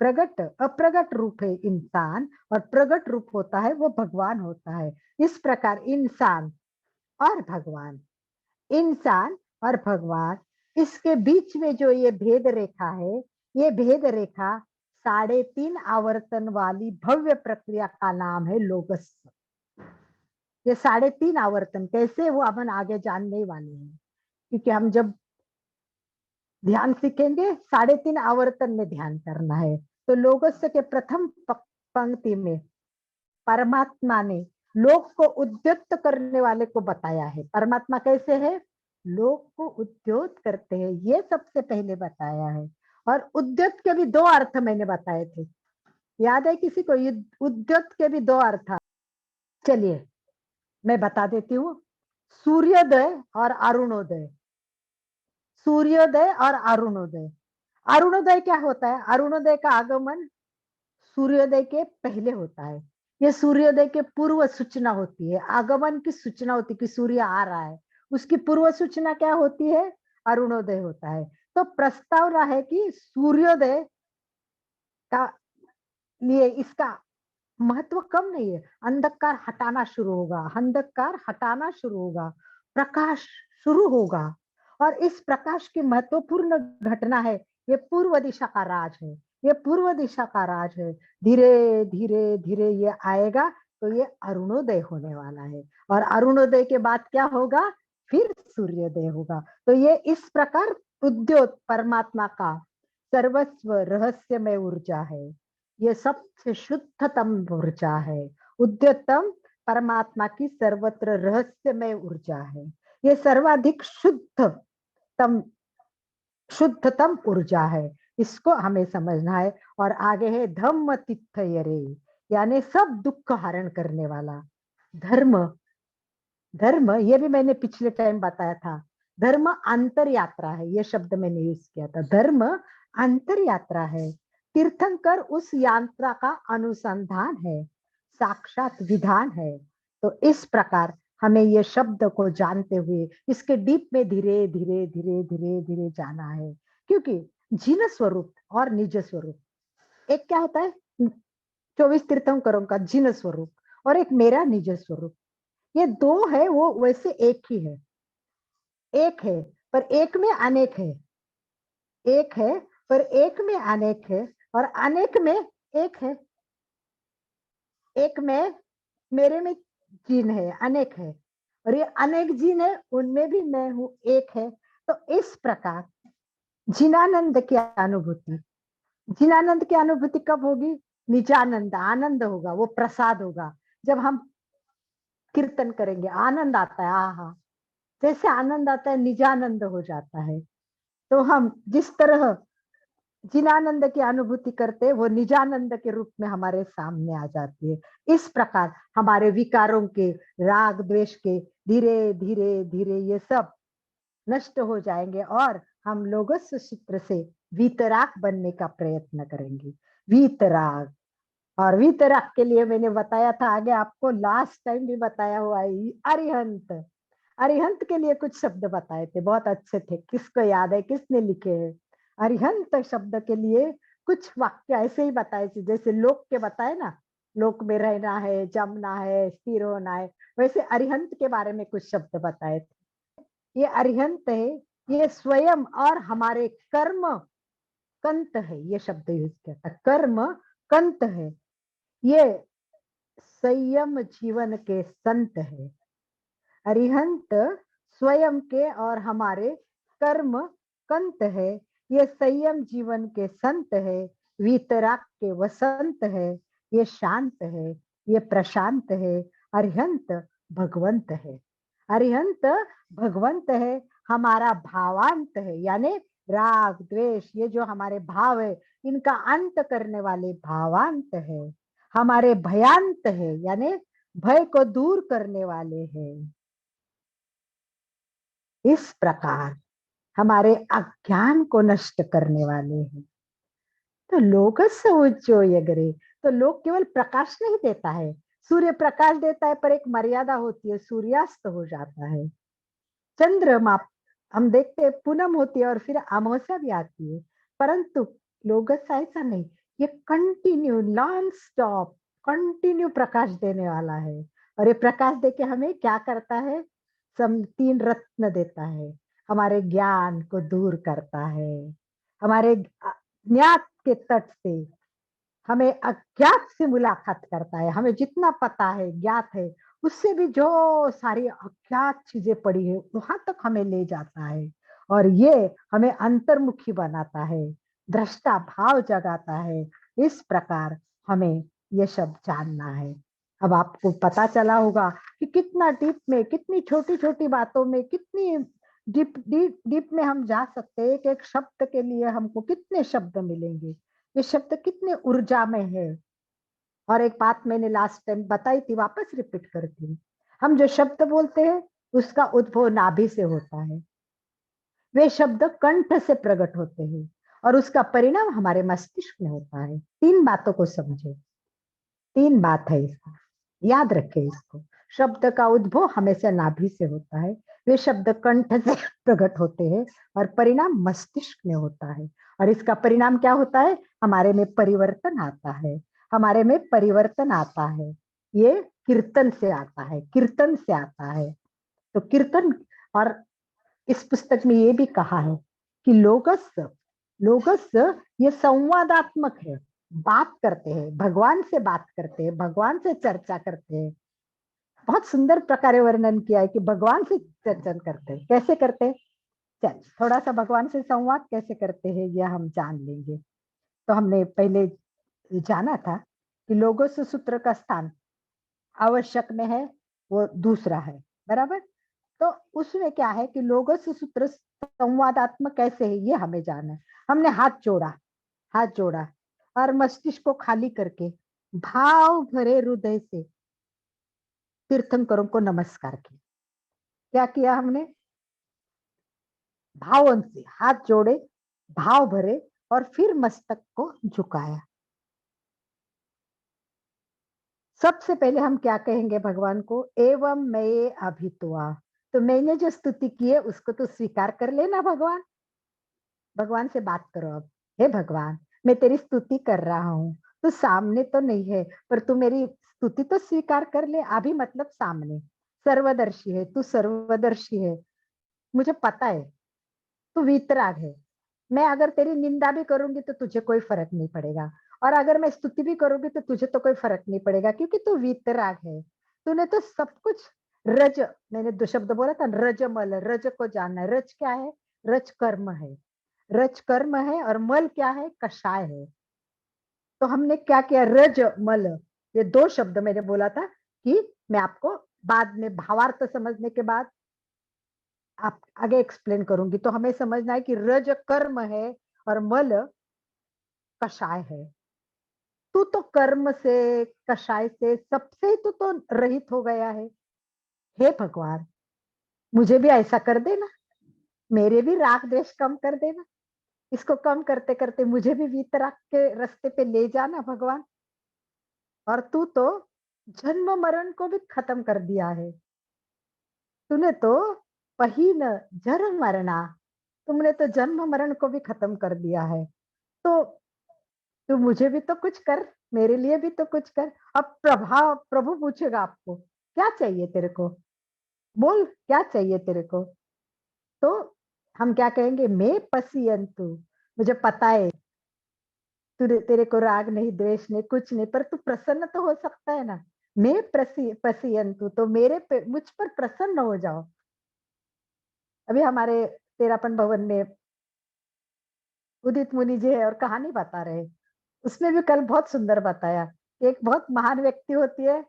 प्रगट अप्रगट रूप है इंसान, और प्रगट रूप होता है वो भगवान होता है। इस प्रकार इंसान और भगवान, इंसान और भगवान, इसके बीच में जो ये भेद रेखा है, ये भेद रेखा 3.5 आवर्तन वाली भव्य प्रक्रिया का नाम है लोगस। ये 3.5 आवर्तन कैसे, वो अपन आगे जानने वाले हैं, क्योंकि हम जब ध्यान सीखेंगे 3.5 आवर्तन में ध्यान करना है। तो लोगस के प्रथम पंक्ति में परमात्मा ने लोक को उद्युक्त करने वाले को बताया है। परमात्मा कैसे है? लोक को उद्योत करते हैं, ये सबसे पहले बताया है। और उद्युत के भी 2 अर्थ मैंने बताए थे, याद है किसी को? उद्युत के भी 2 अर्थ। चलिए मैं बता देती हूँ। सूर्योदय और अरुणोदय। सूर्योदय और अरुणोदय। अरुणोदय क्या होता है? अरुणोदय का आगमन सूर्योदय के पहले होता है। ये सूर्योदय के पूर्व सूचना होती है, आगमन की सूचना होती है कि सूर्य आ रहा है। उसकी पूर्व सूचना क्या होती है? अरुणोदय होता है। तो प्रस्ताव रहा है कि सूर्योदय का लिए इसका महत्व कम नहीं है। अंधकार हटाना शुरू होगा, अंधकार हटाना शुरू होगा, प्रकाश शुरू होगा। और इस प्रकाश की महत्वपूर्ण घटना है, ये पूर्व दिशा का राज है। ये पूर्व दिशा का राज है। धीरे धीरे धीरे ये आएगा, तो ये अरुणोदय होने वाला है। और अरुणोदय के बाद क्या होगा? फिर सूर्योदय होगा। तो ये इस प्रकार उद्योत परमात्मा का सर्वस्व रहस्यमय ऊर्जा है। ये सबसे शुद्धतम ऊर्जा है। उद्यतम परमात्मा की सर्वत्र रहस्यमय ऊर्जा है। ये सर्वाधिक शुद्धतम ऊर्जा है। इसको हमें समझना है। और आगे है धम्म तिथयरे, यानी सब दुख हरण करने वाला। धर्म, धर्म ये भी मैंने पिछले टाइम बताया था। धर्म अंतर यात्रा है, ये शब्द मैंने यूज किया था। धर्म अंतर यात्रा है। तीर्थंकर उस यात्रा का अनुसंधान है, साक्षात विधान है। तो इस प्रकार हमें ये शब्द को जानते हुए इसके डीप में धीरे धीरे धीरे धीरे धीरे जाना है। क्योंकि जिन स्वरूप और निज स्वरूप, एक क्या होता है 24 तीर्थंकरों का जिन स्वरूप, और एक मेरा निज स्वरूप। ये 2 है, वो वैसे एक ही है। एक है पर एक में अनेक है। एक है पर एक में अनेक है, और अनेक में एक है। एक में मेरे में जीन है, अनेक है, और ये अनेक जीन है, उनमें भी मैं हूं, एक है। तो इस प्रकार जिनानंद की अनुभूति, जिनानंद की अनुभूति कब होगी? निजानंद, आनंद होगा, वो प्रसाद होगा। जब हम कीर्तन करेंगे आनंद आता है, आहा, जैसे आनंद आता है निजानंद हो जाता है। तो हम जिस तरह जिनानंद की अनुभूति करते हैं, वो निजानंद के रूप में हमारे सामने आ जाती है। इस प्रकार हमारे विकारों के, राग द्वेष के धीरे धीरे धीरे ये सब नष्ट हो जाएंगे, और हम लोगों सूत्र से वीतराग बनने का प्रयत्न करेंगे। वीतराग, और वीतराग के लिए मैंने बताया था आगे, आपको लास्ट टाइम भी बताया हुआ है। अरिहंत, अरिहंत के लिए कुछ शब्द बताए थे, बहुत अच्छे थे। किसको याद है, किसने लिखे हैं? अरिहंत शब्द के लिए कुछ वाक्य ऐसे ही बताए थे, जैसे लोक के बताए ना, लोक में रहना है, जमना है, स्थिर होना है, वैसे अरिहंत के बारे में कुछ शब्द बताए थे। ये अरिहंत है, ये स्वयं और हमारे कर्म कंत है, ये शब्द यूज किया था। कर्म कंत है, ये संयम जीवन के संत है। अरिहंत स्वयं के और हमारे कर्म कंत है, ये संयम जीवन के संत है, वीतराग के वसंत है, ये शांत है, ये प्रशांत है। अरिहंत भगवंत है। अरिहंत भगवंत है, हमारा भावांत है, यानी राग द्वेष ये जो हमारे भाव है इनका अंत करने वाले भावांत है। हमारे भयांत है, यानी भय को दूर करने वाले हैं। इस प्रकार हमारे अज्ञान को नष्ट करने वाले हैं। तो लोकस्य उज्जोयगरे, तो लोक केवल प्रकाश नहीं देता है, सूर्य प्रकाश देता है पर एक मर्यादा होती है, सूर्यास्त हो जाता है। चंद्रमा हम देखते हैं पूनम होती है और फिर अमावस्या भी आती है, परंतु लोकस्य ऐसा नहीं, ये कंटिन्यू नॉन स्टॉप कंटिन्यू प्रकाश देने वाला है। और ये प्रकाश देके हमें क्या करता है, तीन रत्न देता है, हमारे ज्ञान को दूर करता है, हमारे ज्ञात के तट से हमें अज्ञात से मुलाकात करता है। हमें जितना पता है ज्ञात है उससे भी जो सारी अज्ञात चीजें पड़ी है वहां तक हमें ले जाता है, और ये हमें अंतर्मुखी बनाता है, दृष्टा भाव जगाता है। इस प्रकार हमें ये शब्द जानना है। अब आपको पता चला होगा कि कितना डीप में, कितनी छोटी छोटी बातों में, कितनी डीप डीप डीप में हम जा सकते हैं। एक एक शब्द के लिए हमको कितने शब्द मिलेंगे, ये शब्द कितने ऊर्जा में है। और एक बात मैंने लास्ट टाइम बताई थी, वापस रिपीट करती हूँ। हम जो शब्द बोलते हैं उसका उद्भव नाभि से होता है, वे शब्द कंठ से प्रकट होते हैं और उसका परिणाम हमारे मस्तिष्क में होता है। तीन बातों को समझे, तीन बात है इसका, याद रखे इसको। शब्द का उद्भव हमेशा नाभि से होता है, वे शब्द कंठ से प्रकट होते हैं और परिणाम मस्तिष्क में होता है। और इसका परिणाम क्या होता है, हमारे में परिवर्तन आता है, हमारे में परिवर्तन आता है। ये कीर्तन से आता है, कीर्तन से आता है। तो कीर्तन, और इस पुस्तक में ये भी कहा है कि लोगस, लोगस ये संवादात्मक है, बात करते हैं, भगवान से बात करते हैं, भगवान से चर्चा करते हैं। बहुत सुंदर प्रकारे वर्णन किया है कि भगवान से चर्चा करते हैं, कैसे करते हैं। चल थोड़ा सा भगवान से संवाद कैसे करते हैं यह हम जान लेंगे। तो हमने पहले जाना था कि लोगोस सूत्र का स्थान आवश्यक में है, वो दूसरा है, बराबर। तो उसमें क्या है कि लोगोस सूत्र संवादात्मक कैसे है ये हमें जानना है। हमने हाथ जोड़ा, हाथ जोड़ा और मस्तिष्क को खाली करके भाव भरे हृदय से तीर्थंकरों को नमस्कार किया। क्या किया हमने, भावन से हाथ जोड़े, भाव भरे और फिर मस्तक को झुकाया। सबसे पहले हम क्या कहेंगे भगवान को, एवं मैं अभित्वा, तो मैंने जो स्तुति की है उसको तो स्वीकार कर लेना भगवान। भगवान से बात करो अब, हे भगवान मैं तेरी स्तुति कर रहा हूँ, तू सामने तो नहीं है पर तू मेरी स्तुति तो स्वीकार कर ले। अभी मतलब सामने, सर्वदर्शी है तू, सर्वदर्शी है, मुझे पता है तू वीतराग है। मैं अगर तेरी निंदा भी करूंगी तो तुझे कोई फर्क नहीं पड़ेगा, और अगर मैं स्तुति भी करूंगी तो तुझे तो कोई फर्क नहीं पड़ेगा, क्योंकि तू वीतराग है। तूने तो सब कुछ रज, मैंने दो शब्द बोला था, रजमल, रज को जानना है। रज क्या है, रज कर्म है, रज कर्म है, और मल क्या है, कषाय है। तो हमने क्या किया, रज मल, ये दो शब्द मैंने बोला था कि मैं आपको बाद में भावार्थ समझने के बाद आप आगे एक्सप्लेन करूंगी। तो हमें समझना है कि रज कर्म है और मल कषाय है। तू तो कर्म से, कषाय से, सबसे तू तो रहित हो गया है। हे भगवान मुझे भी ऐसा कर देना, मेरे भी राग द्वेष कम कर देना, इसको कम करते करते मुझे भी वीतराग के रास्ते पे ले जाना भगवान। और तू तो जन्म मरण को भी खत्म कर दिया है, तूने तो पहिन जर मरना, तुमने तो जन्म मरण को भी खत्म कर दिया है। तो तू मुझे भी तो कुछ कर, मेरे लिए भी तो कुछ कर। अब प्रभु पूछेगा आपको क्या चाहिए तेरे को, बोल क्या चाहिए तेरे को। तो हम क्या कहेंगे, मैं पसियंतु, मुझे पता है तेरे को राग नहीं, द्वेष नहीं, कुछ नहीं, पर तू प्रसन्न तो हो सकता है ना। मैं पसियंतु, तो मुझ पर प्रसन्न हो जाओ। अभी हमारे तेरापन भवन में उदित मुनि जी है और कहानी बता रहे, उसने भी कल बहुत सुंदर बताया। एक बहुत महान व्यक्ति होती है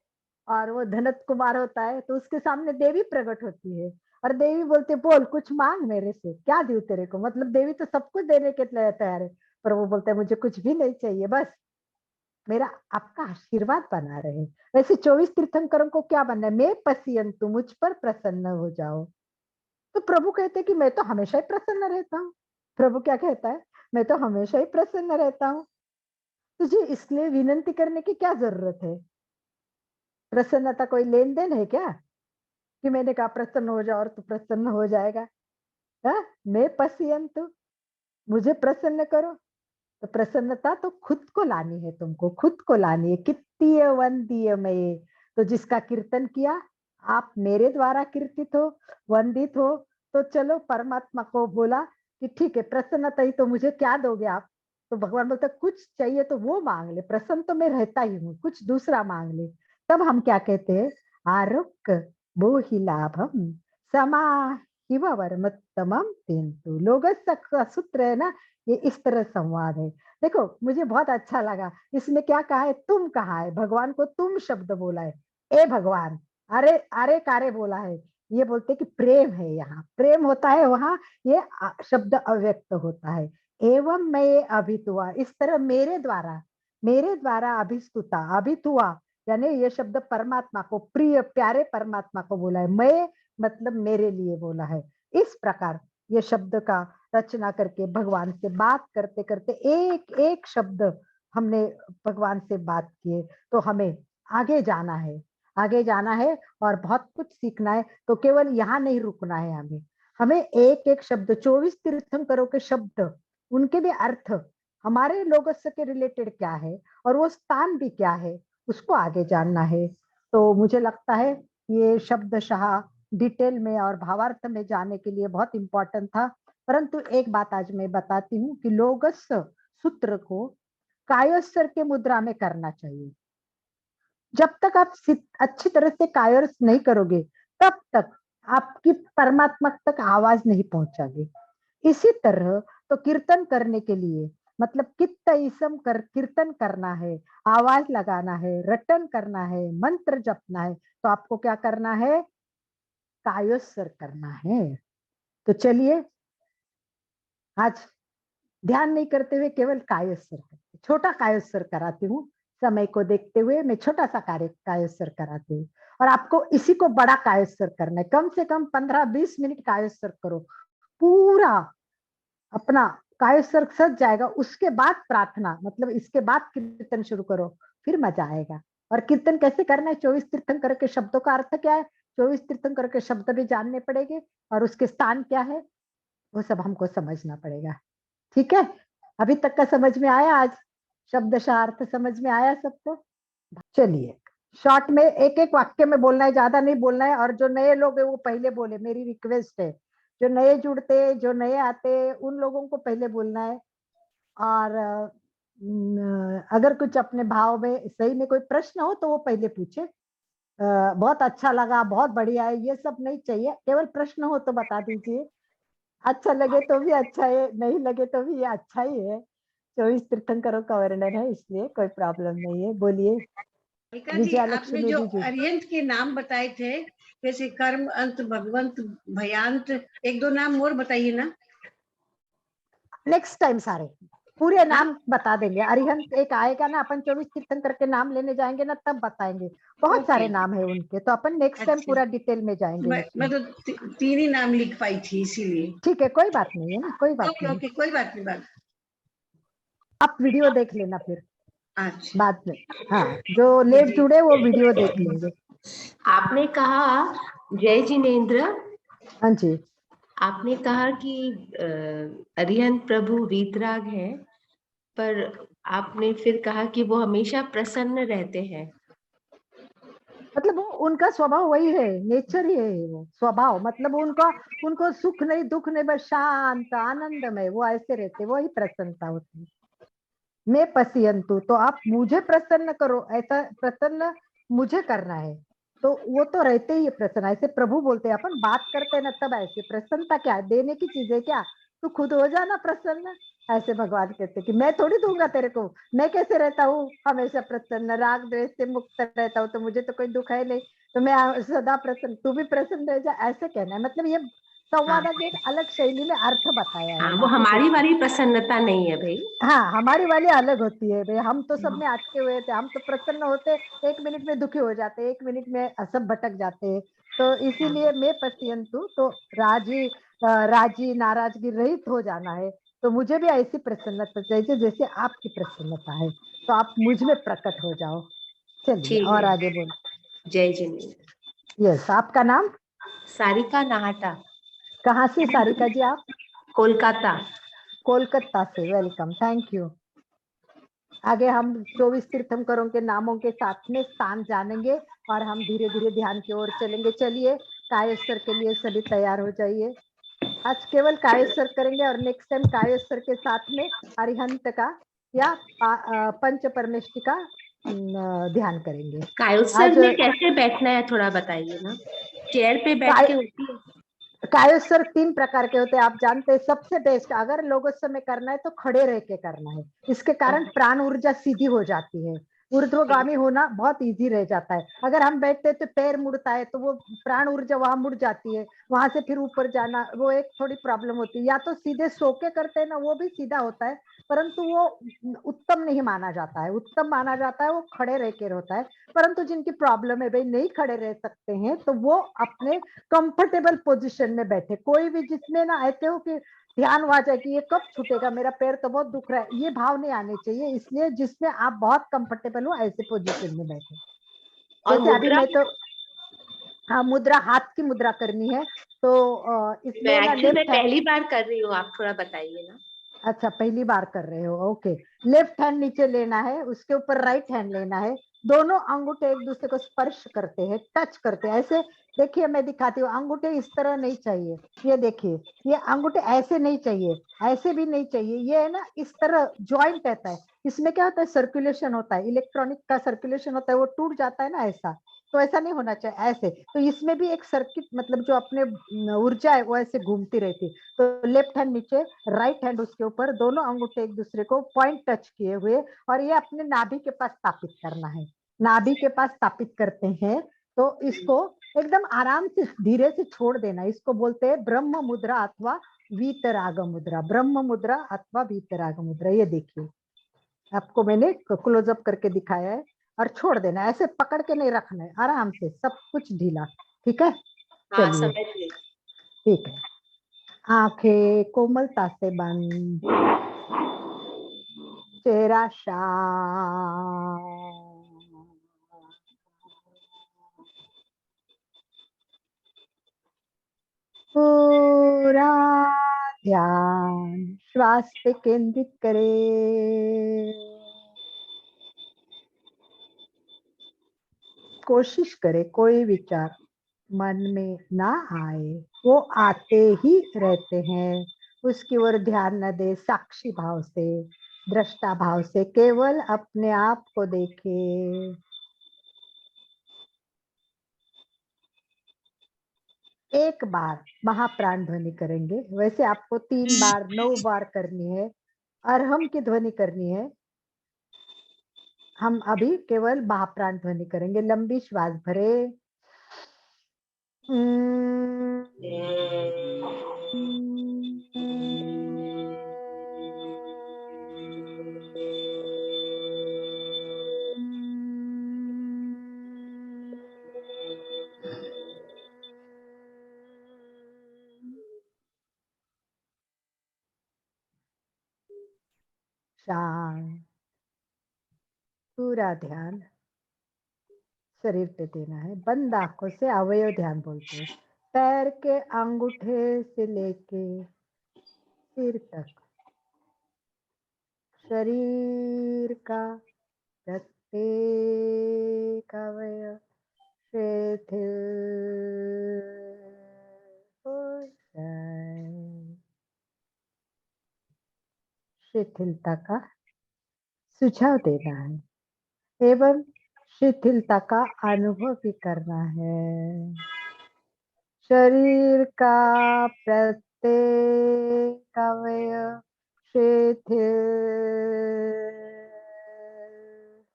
और वो धनत कुमार होता है, तो उसके सामने देवी प्रकट होती है और देवी बोलते बोल कुछ मांग मेरे से, क्या दूं तेरे को। मतलब देवी तो सब कुछ देने के लिए तैयार है, पर वो बोलता है मुझे कुछ भी नहीं चाहिए, बस मेरा आपका आशीर्वाद बना रहे। वैसे 24 तीर्थंकरों को क्या बनना है, मैं पसियंतु, मुझ पर प्रसन्न हो जाओ। तो प्रभु कहते हैं कि मैं तो हमेशा ही प्रसन्न रहता हूँ। प्रभु क्या कहता है, मैं तो हमेशा ही प्रसन्न रहता हूँ, तुझे इसलिए विनंती करने की क्या जरूरत है। प्रसन्नता कोई लेन देन है क्या, कि मैंने कहा प्रसन्न हो जाओ और तू प्रसन्न हो जाएगा। हाँ, मैं पसियंतु, मुझे प्रसन्न करो। तो प्रसन्नता तो खुद को लानी है, तुमको खुद को लानी है। कित्तीय वंदीय में, तो जिसका कीर्तन किया, आप मेरे द्वारा कीर्तित हो, वंदित हो। तो चलो परमात्मा को बोला कि ठीक है, प्रसन्नता ही तो, मुझे क्या दोगे आप। तो भगवान बोलते कुछ चाहिए तो वो मांग ले, प्रसन्न तो मैं रहता ही हूँ, कुछ दूसरा मांग ले। तब हम क्या कहते हैं, आरोग्य बोहि लाभम समाहिव वरमत्तमम तेन्तु। लोगस्य का सूत्र है ना, ये इस तरह संवाद है। देखो मुझे बहुत अच्छा लगा, इसमें क्या कहा है, तुम कहा है, भगवान को तुम शब्द बोला है, ए भगवान, अरे अरे कारे बोला है। ये बोलते कि प्रेम है, यहाँ प्रेम होता है, वहां ये शब्द अव्यक्त होता है। एवं मैं अभितुआ, इस तरह मेरे द्वारा अभिस्तुता, अभितुआ यानी ये शब्द परमात्मा को, प्रिय प्यारे परमात्मा को बोला है। मैं मतलब मेरे लिए बोला है। इस प्रकार ये शब्द का रचना करके भगवान से बात करते करते एक एक शब्द हमने भगवान से बात किए। तो हमें आगे जाना है, आगे जाना है और बहुत कुछ सीखना है। तो केवल यहाँ नहीं रुकना है, हमें एक एक शब्द, 24 तीर्थंकरों के शब्द, उनके भी अर्थ, हमारे लोगों के रिलेटेड क्या है और वो स्थान भी क्या है, उसको आगे जानना है। तो मुझे लगता है ये शब्दशः डिटेल में और भावार्थ में जाने के लिए बहुत इंपॉर्टेंट था। परंतु एक बात आज मैं बताती हूँ कि लोगस्य सूत्र को कायोस्वर के मुद्रा में करना चाहिए। जब तक आप अच्छी तरह से कायर्स नहीं करोगे, तब तक आपकी परमात्मा तक आवाज नहीं पहुंचागे। इसी तरह तो कीर्तन करने के लिए मतलब कित्त इसम कर कीर्तन करना है, आवाज लगाना है, रटन करना है, मंत्र जपना है, तो आपको क्या करना है, कायोस्वर करना है। तो चलिए आज ध्यान नहीं करते हुए केवल कायोस्वर करते, छोटा कायोस्वर कराती हूँ। समय को देखते हुए मैं छोटा सा कार्य कायोस्वर कराती हूँ, और आपको इसी को बड़ा कायोस्वर करना है। कम से कम 15-20 मिनट कायोस्वर करो, पूरा अपना कायोस्वर सज जाएगा। उसके बाद प्रार्थना, मतलब इसके बाद कीर्तन शुरू करो, फिर मजा आएगा। और कीर्तन कैसे करना है, 24 तीर्थंकर के शब्दों का अर्थ क्या है, 24 तीर्थंकर के शब्द भी जानने पड़ेंगे, और उसके स्थान क्या है वो सब हमको समझना पड़ेगा। ठीक है, अभी तक का समझ में आया, आज शब्दशः अर्थ समझ में आया सबको। चलिए शॉर्ट में एक एक वाक्य में बोलना है, ज्यादा नहीं बोलना है। और जो नए लोग हैं वो पहले बोले, मेरी रिक्वेस्ट है। जो नए जुड़ते, जो नए आते, उन लोगों को पहले बोलना है। और अगर कुछ अपने भाव में सही में कोई प्रश्न हो तो वो पहले पूछे। बहुत अच्छा लगा, बहुत बढ़िया है, ये सब नहीं चाहिए, केवल प्रश्न हो तो बता दीजिए। अच्छा लगे तो भी अच्छा है, नहीं लगे तो भी ये अच्छा ही है। 24 तीर्थंकरों का वर्णन है, इसलिए कोई प्रॉब्लम नहीं है। बोलिए अलका जी, विजया आपने लक्ष्मी जो जी। अरिहंत के नाम बताए थे, जैसे कर्म अंत, भगवंत, भयांत, एक दो नाम और बताइए ना। नेक्स्ट टाइम सारे पूरे नाम बता देंगे। अरिहंत एक आएगा ना, अपन 24 तीर्थंकर के नाम लेने जाएंगे ना, तब बताएंगे। बहुत सारे नाम है उनके, तो अपन नेक्स्ट टाइम पूरा डिटेल में जाएंगे। मैं तो तीन ही नाम लिख पाई थी, इसीलिए। ठीक है, कोई बात नहीं है ना, कोई बात ओके नहीं। ओके, कोई बात नहीं। बात आप वीडियो देख लेना फिर अच्छा, बाद में। हाँ, जो लेट जुड़े वो वीडियो देख लेंगे। आपने कहा, जय जिनेन्द्र, हाँ जी, आपने कहा कि अरिहंत प्रभु वीतराग है, पर आपने फिर कहा कि वो हमेशा प्रसन्न रहते हैं। मतलब वो उनका स्वभाव वही है, नेचर ही है वो स्वभाव। मतलब उनको सुख नहीं दुख नहीं, बस शांत आनंद में वो ऐसे रहते, वही प्रसन्नता होती है। मैं पसियंतु, तो आप मुझे प्रसन्न करो, ऐसा प्रसन्न मुझे करना है। तो वो तो रहते ही प्रसन्न, ऐसे प्रभु बोलते हैं। अपन बात करते हैं ना, तब ऐसे प्रसन्नता क्या है, देने की चीज है क्या, तू खुद हो जाना प्रसन्न। ऐसे भगवान कहते कि मैं थोड़ी दूंगा तेरे को, मैं कैसे रहता हूँ हमेशा प्रसन्न, राग द्वेष से मुक्त रहता हूँ, तो मुझे तो कोई दुख है नहीं, तो मैं सदा प्रसन्न, तू भी प्रसन्न रह जा, ऐसे कहना है। मतलब ये संवाद हाँ की एक अलग शैली में अर्थ बताया है, हाँ, वो बाकी हमारी कुछ नहीं। वाली प्रसन्नता नहीं है भाई। हाँ, हमारी वाली अलग होती है भाई, हम तो सब में अटके हुए थे, हम तो प्रसन्न होते 1 मिनट में दुखी हो जाते, 1 मिनट में सब भटक जाते हैं। तो इसीलिए मैं पश्यन्तु, तो राजी नाराजगी रहित हो जाना है। तो मुझे भी ऐसी प्रसन्नता चाहिए जैसे आपकी प्रसन्नता है, तो आप मुझ में प्रकट हो जाओ। चलिए ठीक और है। आगे बोल। जय जिनेन्द्र। यस, आपका नाम? सारिका नाहटा, कहाँ से सारिका जी आप? कोलकाता। कोलकाता से, वेलकम, थैंक यू। आगे हम 24 तीर्थंकरों के नामों के साथ में स्थान जानेंगे और हम धीरे धीरे ध्यान की ओर चलेंगे। चलिए, कायेश्वर के लिए सभी तैयार हो जाइए। आज केवल कायेश्वर करेंगे और नेक्स्ट टाइम कायेश्वर के साथ में अरिहंत का या पंच परमेष्टि का ध्यान करेंगे। कायोत्सव आज में कैसे बैठना है थोड़ा बताइए ना, चेयर पे बैठ के होती है? कायोत्सर्ग 3 प्रकार के होते हैं, आप जानते हैं। सबसे बेस्ट अगर लोगोत्सव में करना है तो खड़े रह के करना है, इसके कारण प्राण ऊर्जा सीधी हो जाती है, ऊर्ध्वगामी होना बहुत इजी रह जाता है। अगर हम बैठते हैं तो पैर मुड़ता है, तो वो प्राण ऊर्जा वहां मुड़ जाती है, वहां से फिर ऊपर जाना वो एक थोड़ी प्रॉब्लम होती है। या तो सीधे सो के करते हैं ना, वो भी सीधा होता है, परंतु वो उत्तम नहीं माना जाता है। उत्तम माना जाता है वो खड़े रह के होता है। परंतु जिनकी प्रॉब्लम है भाई नहीं खड़े रह सकते हैं, तो वो अपने कंफर्टेबल पोजीशन में बैठे। कोई भी जिसमें ना ऐसे हो कि ध्यान आ जाए कि ये कब छूटेगा, मेरा पैर तो बहुत दुख रहा है, ये भाव नहीं आने चाहिए। इसलिए जिसमें आप बहुत कंफर्टेबल हो ऐसे पोजीशन में बैठे। और जैसे अभी मुद्रा? मैं तो, हाँ, मुद्रा हाथ की मुद्रा करनी है, तो इसमें ना मैं लेफ्ट हैंड। पहली बार कर रही हूँ, आप थोड़ा बताइए ना। अच्छा, पहली बार कर रहे हो, ओके। लेफ्ट हैंड नीचे लेना है, उसके ऊपर राइट हैंड लेना है, दोनों अंगूठे एक दूसरे को स्पर्श करते हैं, टच करते हैं। ऐसे देखिए, मैं दिखाती हूँ, अंगूठे इस तरह नहीं चाहिए, ये देखिए, ये अंगूठे ऐसे नहीं चाहिए, ऐसे भी नहीं चाहिए, ये है ना इस तरह ज्वाइंट रहता है। इसमें क्या होता है, सर्कुलेशन होता है, इलेक्ट्रॉनिक का सर्कुलेशन होता है, वो टूट जाता है ना ऐसा, तो ऐसा नहीं होना चाहिए ऐसे। तो इसमें भी एक सर्किट, मतलब जो अपने ऊर्जा है वो ऐसे घूमती रहती है। तो लेफ्ट हैंड नीचे, राइट हैंड उसके ऊपर, दोनों अंगूठे एक दूसरे को पॉइंट टच किए हुए, और ये अपने नाभि के पास स्थापित करना है। नाभि के पास स्थापित करते हैं तो इसको एकदम आराम से धीरे से छोड़ देना। इसको बोलते हैं ब्रह्म मुद्रा अथवा वीतराग मुद्रा। ब्रह्म मुद्रा अथवा वीतराग मुद्रा, ये देखिए आपको मैंने क्लोजअप करके दिखाया है। और छोड़ देना, ऐसे पकड़ के नहीं रखना है, आराम से सब कुछ ढीला, ठीक है। हाँ, चलिए, समझ गई। ठीक है। आंखें कोमलता से बंद, चेहरा शांत, पूरा ध्यान श्वास पे केंद्रित करें। कोशिश करें कोई विचार मन में ना आए, वो आते ही रहते हैं, उसकी ओर ध्यान न दे। साक्षी भाव से, दृष्टा भाव से केवल अपने आप को देखे। एक बार महाप्राण ध्वनि करेंगे, वैसे आपको 3 बार 9 बार करनी है, अरहम की ध्वनि करनी है। हम अभी केवल महाप्राण ध्वनि करेंगे। लंबी श्वास भरे, शांत, पूरा ध्यान शरीर पे देना है। बंद आंखों से अवयव ध्यान बोलते हैं। पैर के अंगूठे से लेके सिर तक, शरीर का प्रत्येक अवयव शिथिल हो जाए। शिथिलता का सुझाव देना है एवं शिथिलता का अनुभव भी करना है। शरीर का प्रत्येक अवयव शिथिल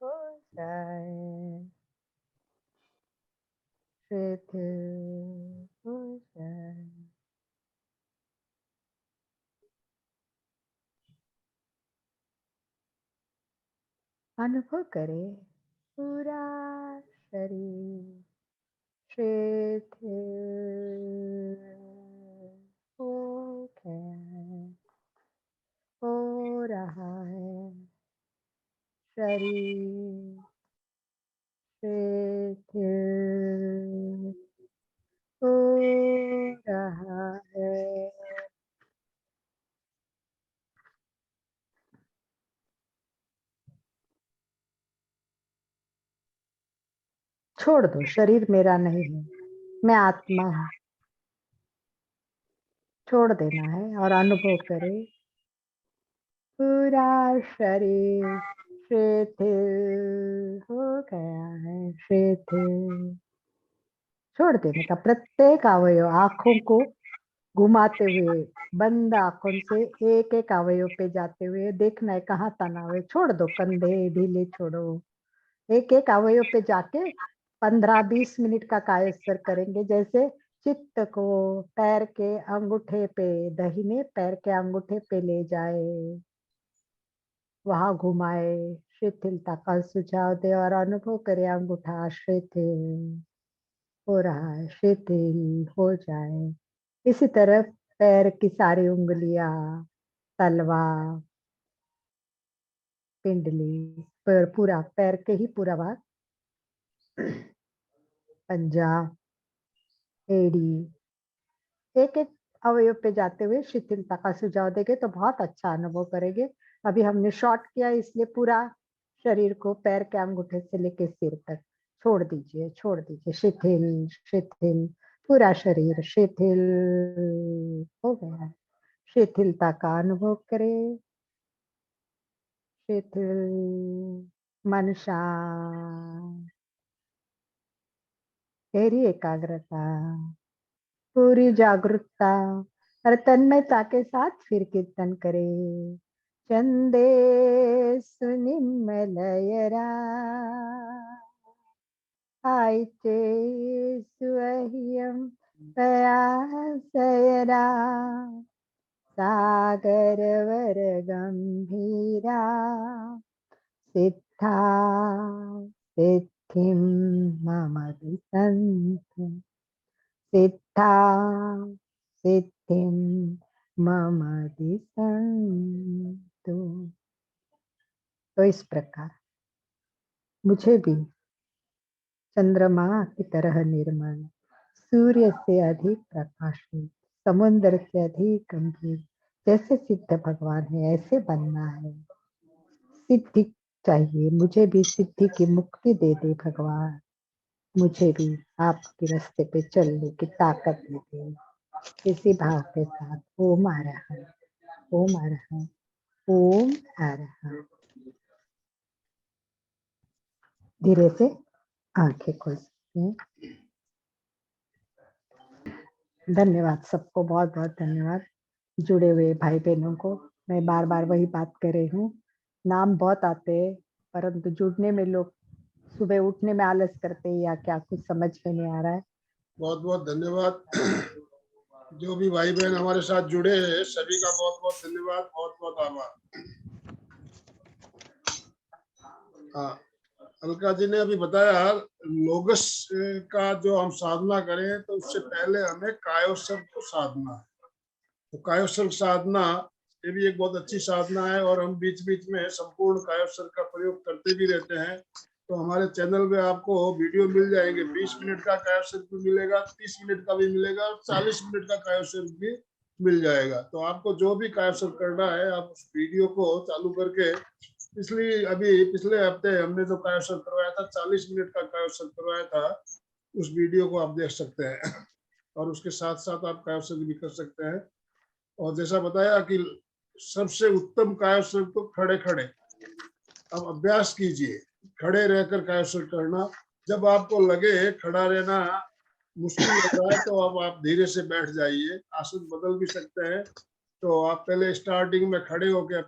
हो जाए, शिथिल हो जाए। अनुभव करे पूरा शरीर शिथिल हो गया है, हो रहा है शरीर शिथिल हो रहा है। छोड़ दो, शरीर मेरा नहीं है, मैं आत्मा हूँ, छोड़ देना है और अनुभव करे पूरा शरीर शिथिल हो गया है, शिथिल। छोड़ देने का, प्रत्येक अवयव आंखों को घुमाते हुए बंद आंखों से एक एक अवयव पे जाते हुए देखना है कहाँ तनाव है। छोड़ दो, कंधे ढीले छोड़ो, एक एक अवयव पे जाके 15-20 मिनट का कायस्वर करेंगे। जैसे चित्त को पैर के अंगूठे पे, दाहिने पैर के अंगूठे पे ले जाए, वहां घुमाए, शिथिलता का सुझाव दे और अनुभव करे अंगूठा शिथिल हो रहा है, शिथिल हो जाए। इसी तरह पैर की सारी उंगलियां, तलवा, पिंडली, पर पूरा पैर के ही पूरा भाग, पंजा, एड़ी, एक एक अवयव पे जाते हुए शिथिलता का सुझाव देंगे तो बहुत अच्छा अनुभव करेंगे। अभी हमने शॉर्ट किया इसलिए पूरा शरीर को पैर के अंगूठे से लेके सिर तक छोड़ दीजिए, छोड़ दीजिए, शिथिल शिथिल, पूरा शरीर शिथिल हो गया है। शिथिलता का अनुभव करें, शिथिल, मन शांत, गहरी एकाग्रता, पूरी जागरूकता और तन्मयता के साथ फिर कीर्तन करें। चंदे सुनिमलयरा आइचे सुअहियम तयासयरा सागरवर गंभीरा सिद्धा सिद्धिं मम विसन्ति, सिद्धा सिद्धिं मम दिशन्तु। तो इस प्रकार मुझे भी चंद्रमा की तरह निर्मल, सूर्य से अधिक प्रकाशित, समुद्र से अधिक गंभीर, जैसे सिद्ध भगवान है ऐसे बनना है। सिद्धि चाहिए, मुझे भी सिद्धि की मुक्ति दे दे भगवान, मुझे भी आपके रास्ते पे चलने की ताकत दे दे। इसी भाव के साथ ओम अरहं, ओम अरहं, ओम अरहं। धीरे से आंखें खोल सकते हैं। धन्यवाद सबको, बहुत बहुत धन्यवाद जुड़े हुए भाई बहनों को। मैं बार बार वही बात कर रही हूँ, नाम बहुत आते हैं परंतु जुड़ने में लोग सुबह उठने में आलस करते हैं या क्या, कुछ समझ में नहीं आ रहा है। बहुत बहुत धन्यवाद। जो भी भाई बहन हमारे साथ जुड़े हैं सभी का बहुत बहुत धन्यवाद, बहुत बहुत आभार। हाँ, अलका जी ने अभी बताया लोगस का जो हम साधना करें तो उससे पहले हमें कायोत्सर्ग को साधना है। तो कायोत्सर्ग साधना ये भी एक बहुत अच्छी साधना है और हम बीच बीच में संपूर्ण कायोत्सर्ग का प्रयोग करते भी रहते हैं। तो हमारे चैनल पे आपको वीडियो मिल जाएंगे, 20 मिनट का कायोत्सर्ग भी मिलेगा, 30 मिनट का भी मिलेगा और 40 मिनट का कायोत्सर्ग भी मिल जाएगा। तो आपको जो भी कायोत्सर्ग करना है आप उस वीडियो को चालू करके, इसलिए अभी पिछले हफ्ते हमने जो कायोत्सर्ग करवाया था 40 मिनट का कायोत्सर्ग करवाया था, उस वीडियो को आप देख सकते हैं और उसके साथ साथ आप कायोत्सर्ग भी कर सकते हैं। और जैसा बताया कि सबसे उत्तम कायोत्सर्ग तो खड़े खड़े, अब अभ्यास कीजिए खड़े रहकर कायोत्सर्ग करना। जब आपको लगे खड़ा रहना मुश्किल लग रहा है तो अब आप धीरे से बैठ जाइए, आसन बदल भी सकते हैं। तो आप पहले स्टार्टिंग में खड़े होकर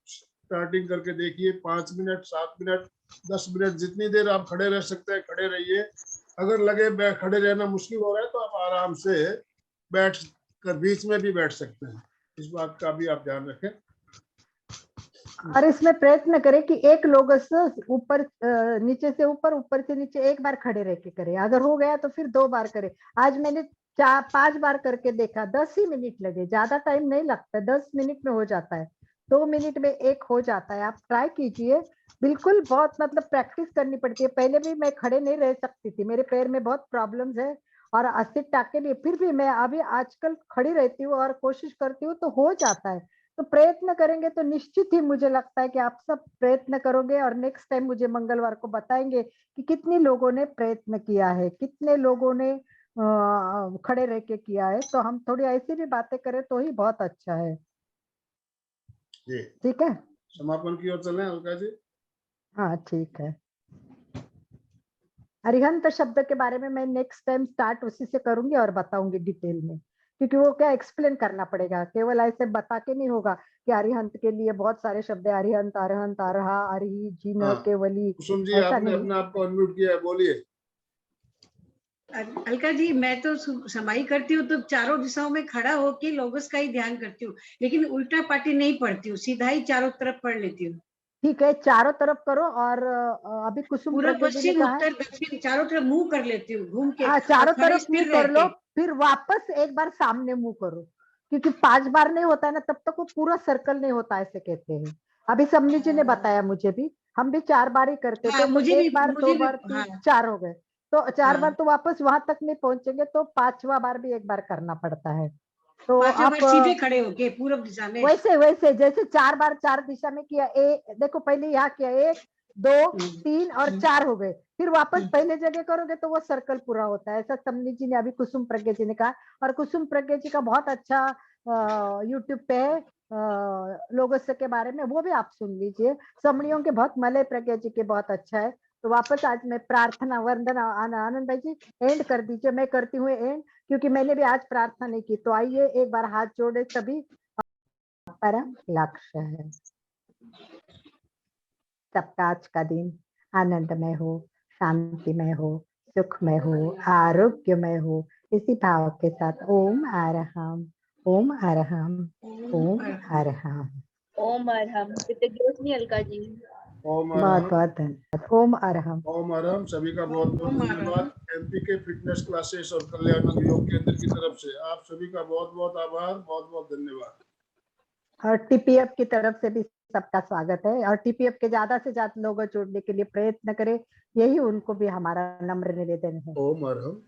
स्टार्टिंग करके देखिए, 5 मिनट, 7 मिनट, 10 मिनट, जितनी देर आप खड़े रह सकते हैं खड़े रहिए। अगर लगे खड़े रहना मुश्किल हो रहा है तो आप आराम से बैठ कर बीच में भी बैठ सकते हैं। इस बात का भी आप ध्यान रखें। और इसमें प्रयत्न करें कि एक लोग ऊपर नीचे से ऊपर, ऊपर से नीचे एक बार खड़े रह के करें। अगर हो गया तो फिर 2 बार करें। आज मैंने 4-5 बार करके देखा, 10 ही मिनट लगे, ज्यादा टाइम नहीं लगता, 10 मिनट में हो जाता है, 2 मिनट में एक हो जाता है। आप ट्राई कीजिए, बिल्कुल बहुत मतलब प्रैक्टिस करनी पड़ती है। पहले भी मैं खड़े नहीं रह सकती थी, मेरे पैर में बहुत प्रॉब्लम्स है और एसिड टाके लिए, फिर भी मैं अभी आजकल खड़ी रहती हूँ और कोशिश करती हूँ तो हो जाता है। तो प्रयत्न करेंगे तो निश्चित ही मुझे लगता है कि आप सब प्रयत्न करोगे और नेक्स्ट टाइम मुझे मंगलवार को बताएंगे कि कितने लोगों ने प्रयत्न किया है, कितने लोगों ने खड़े रह के किया है। तो हम थोड़ी ऐसी भी बातें करें तो ही बहुत अच्छा है। जी, ठीक है, समापन की ओर चलें अलका जी। हाँ ठीक है। अरिहंत शब्द के बारे में मैं नेक्स्ट टाइम स्टार्ट उसी से करूंगी और बताऊंगी डिटेल में, क्योंकि वो क्या एक्सप्लेन करना पड़ेगा, केवल ऐसे बता के नहीं होगा कि अरिहंत के लिए बहुत सारे शब्द है, अरिहंत, अरहंत, अरहा, अरही, जिन, हाँ, केवली, कुसुम जी ऐसा आपने नहीं। अपने आप को अनम्यूट किया है, बोलिए। अलका जी, मैं तो समाई करती हूँ तो चारों दिशाओं में खड़ा होके लोगोस का ही ध्यान करती हूँ, लेकिन उल्टा पाटी नहीं पढ़ती हूँ, सीधा ही चारों तरफ पढ़ लेती हूँ। ठीक है, चारों तरफ करो। और अभी कुसुम पूरा प्रज्ञा जी ने पश्चिम कहा है, उत्तर दक्षिण चारों तरफ मुंह कर लेती हूँ, घूम के हाँ और चारों खड़े तरफ मुंह स्थिर रह कर लो, के। फिर वापस एक बार सामने मुंह करो, क्योंकि 5 बार नहीं होता है ना, तब तक वो पूरा सर्कल नहीं होता, ऐसे कहते हैं। अभी समनी जी ने बताया मुझे भी, हम भी 4 बार ही करते हाँ, थे, तो एक बार, 2 बार, हाँ 3, 4 हो गए, तो 4 बार हाँ, तो वापस वहां तक नहीं पहुंचेंगे, तो 5वां बार भी एक बार करना पड़ता है। तो 5वें आप बार सीधे खड़े होके पूर्व दिशा में। वैसे वैसे जैसे 4 बार 4 दिशा में किया, देखो पहले यहाँ किया, 1, 2, 3 और 4 हो गए, फिर वापस पहले जगह करोगे तो वो सर्कल पूरा होता है। ऐसा समनी जी ने अभी कुसुम प्रज्ञा जी ने कहा। और कुसुम प्रज्ञा जी का बहुत अच्छा यूट्यूब पे है लोगों के बारे में, वो भी आप सुन लीजिए। समणियों के बहुत, मलय प्रज्ञा जी के बहुत अच्छा है। तो वापस आज मैं प्रार्थना वंदन, आनंद भाई जी एंड कर दीजिए, मैं करती हूँ एंड, क्योंकि मैंने भी आज प्रार्थना नहीं की। तो आइए एक बार हाथ जोड़े सभी, परम लक्ष्य है। सबका आज का दिन आनंदमय हो, शांतिमय हो, सुखमय हो, आरोग्यमय हो, इसी भाव के साथ ओम अरहम, ओम अरहम, ओम अरहम। ओम अरहम। कृतज्ञोस्मि अलका जी। ओम बहुत अरहम। बहुत धन्यवाद। ओम अरहम। ओम अरहम। सभी का बहुत बहुत ओम धन्यवाद। एमपी के फिटनेस क्लासेस और कल्याणम योग केंद्र की तरफ से आप सभी का बहुत बहुत आभार, बहुत बहुत धन्यवाद। और टीपीएफ की तरफ से भी सबका स्वागत है। और टीपीएफ के ज्यादा से ज्यादा लोगों जोड़ने के लिए प्रयत्न करें, यही उनको भी हमारा नम्र निवेदन है। ओम अरहम।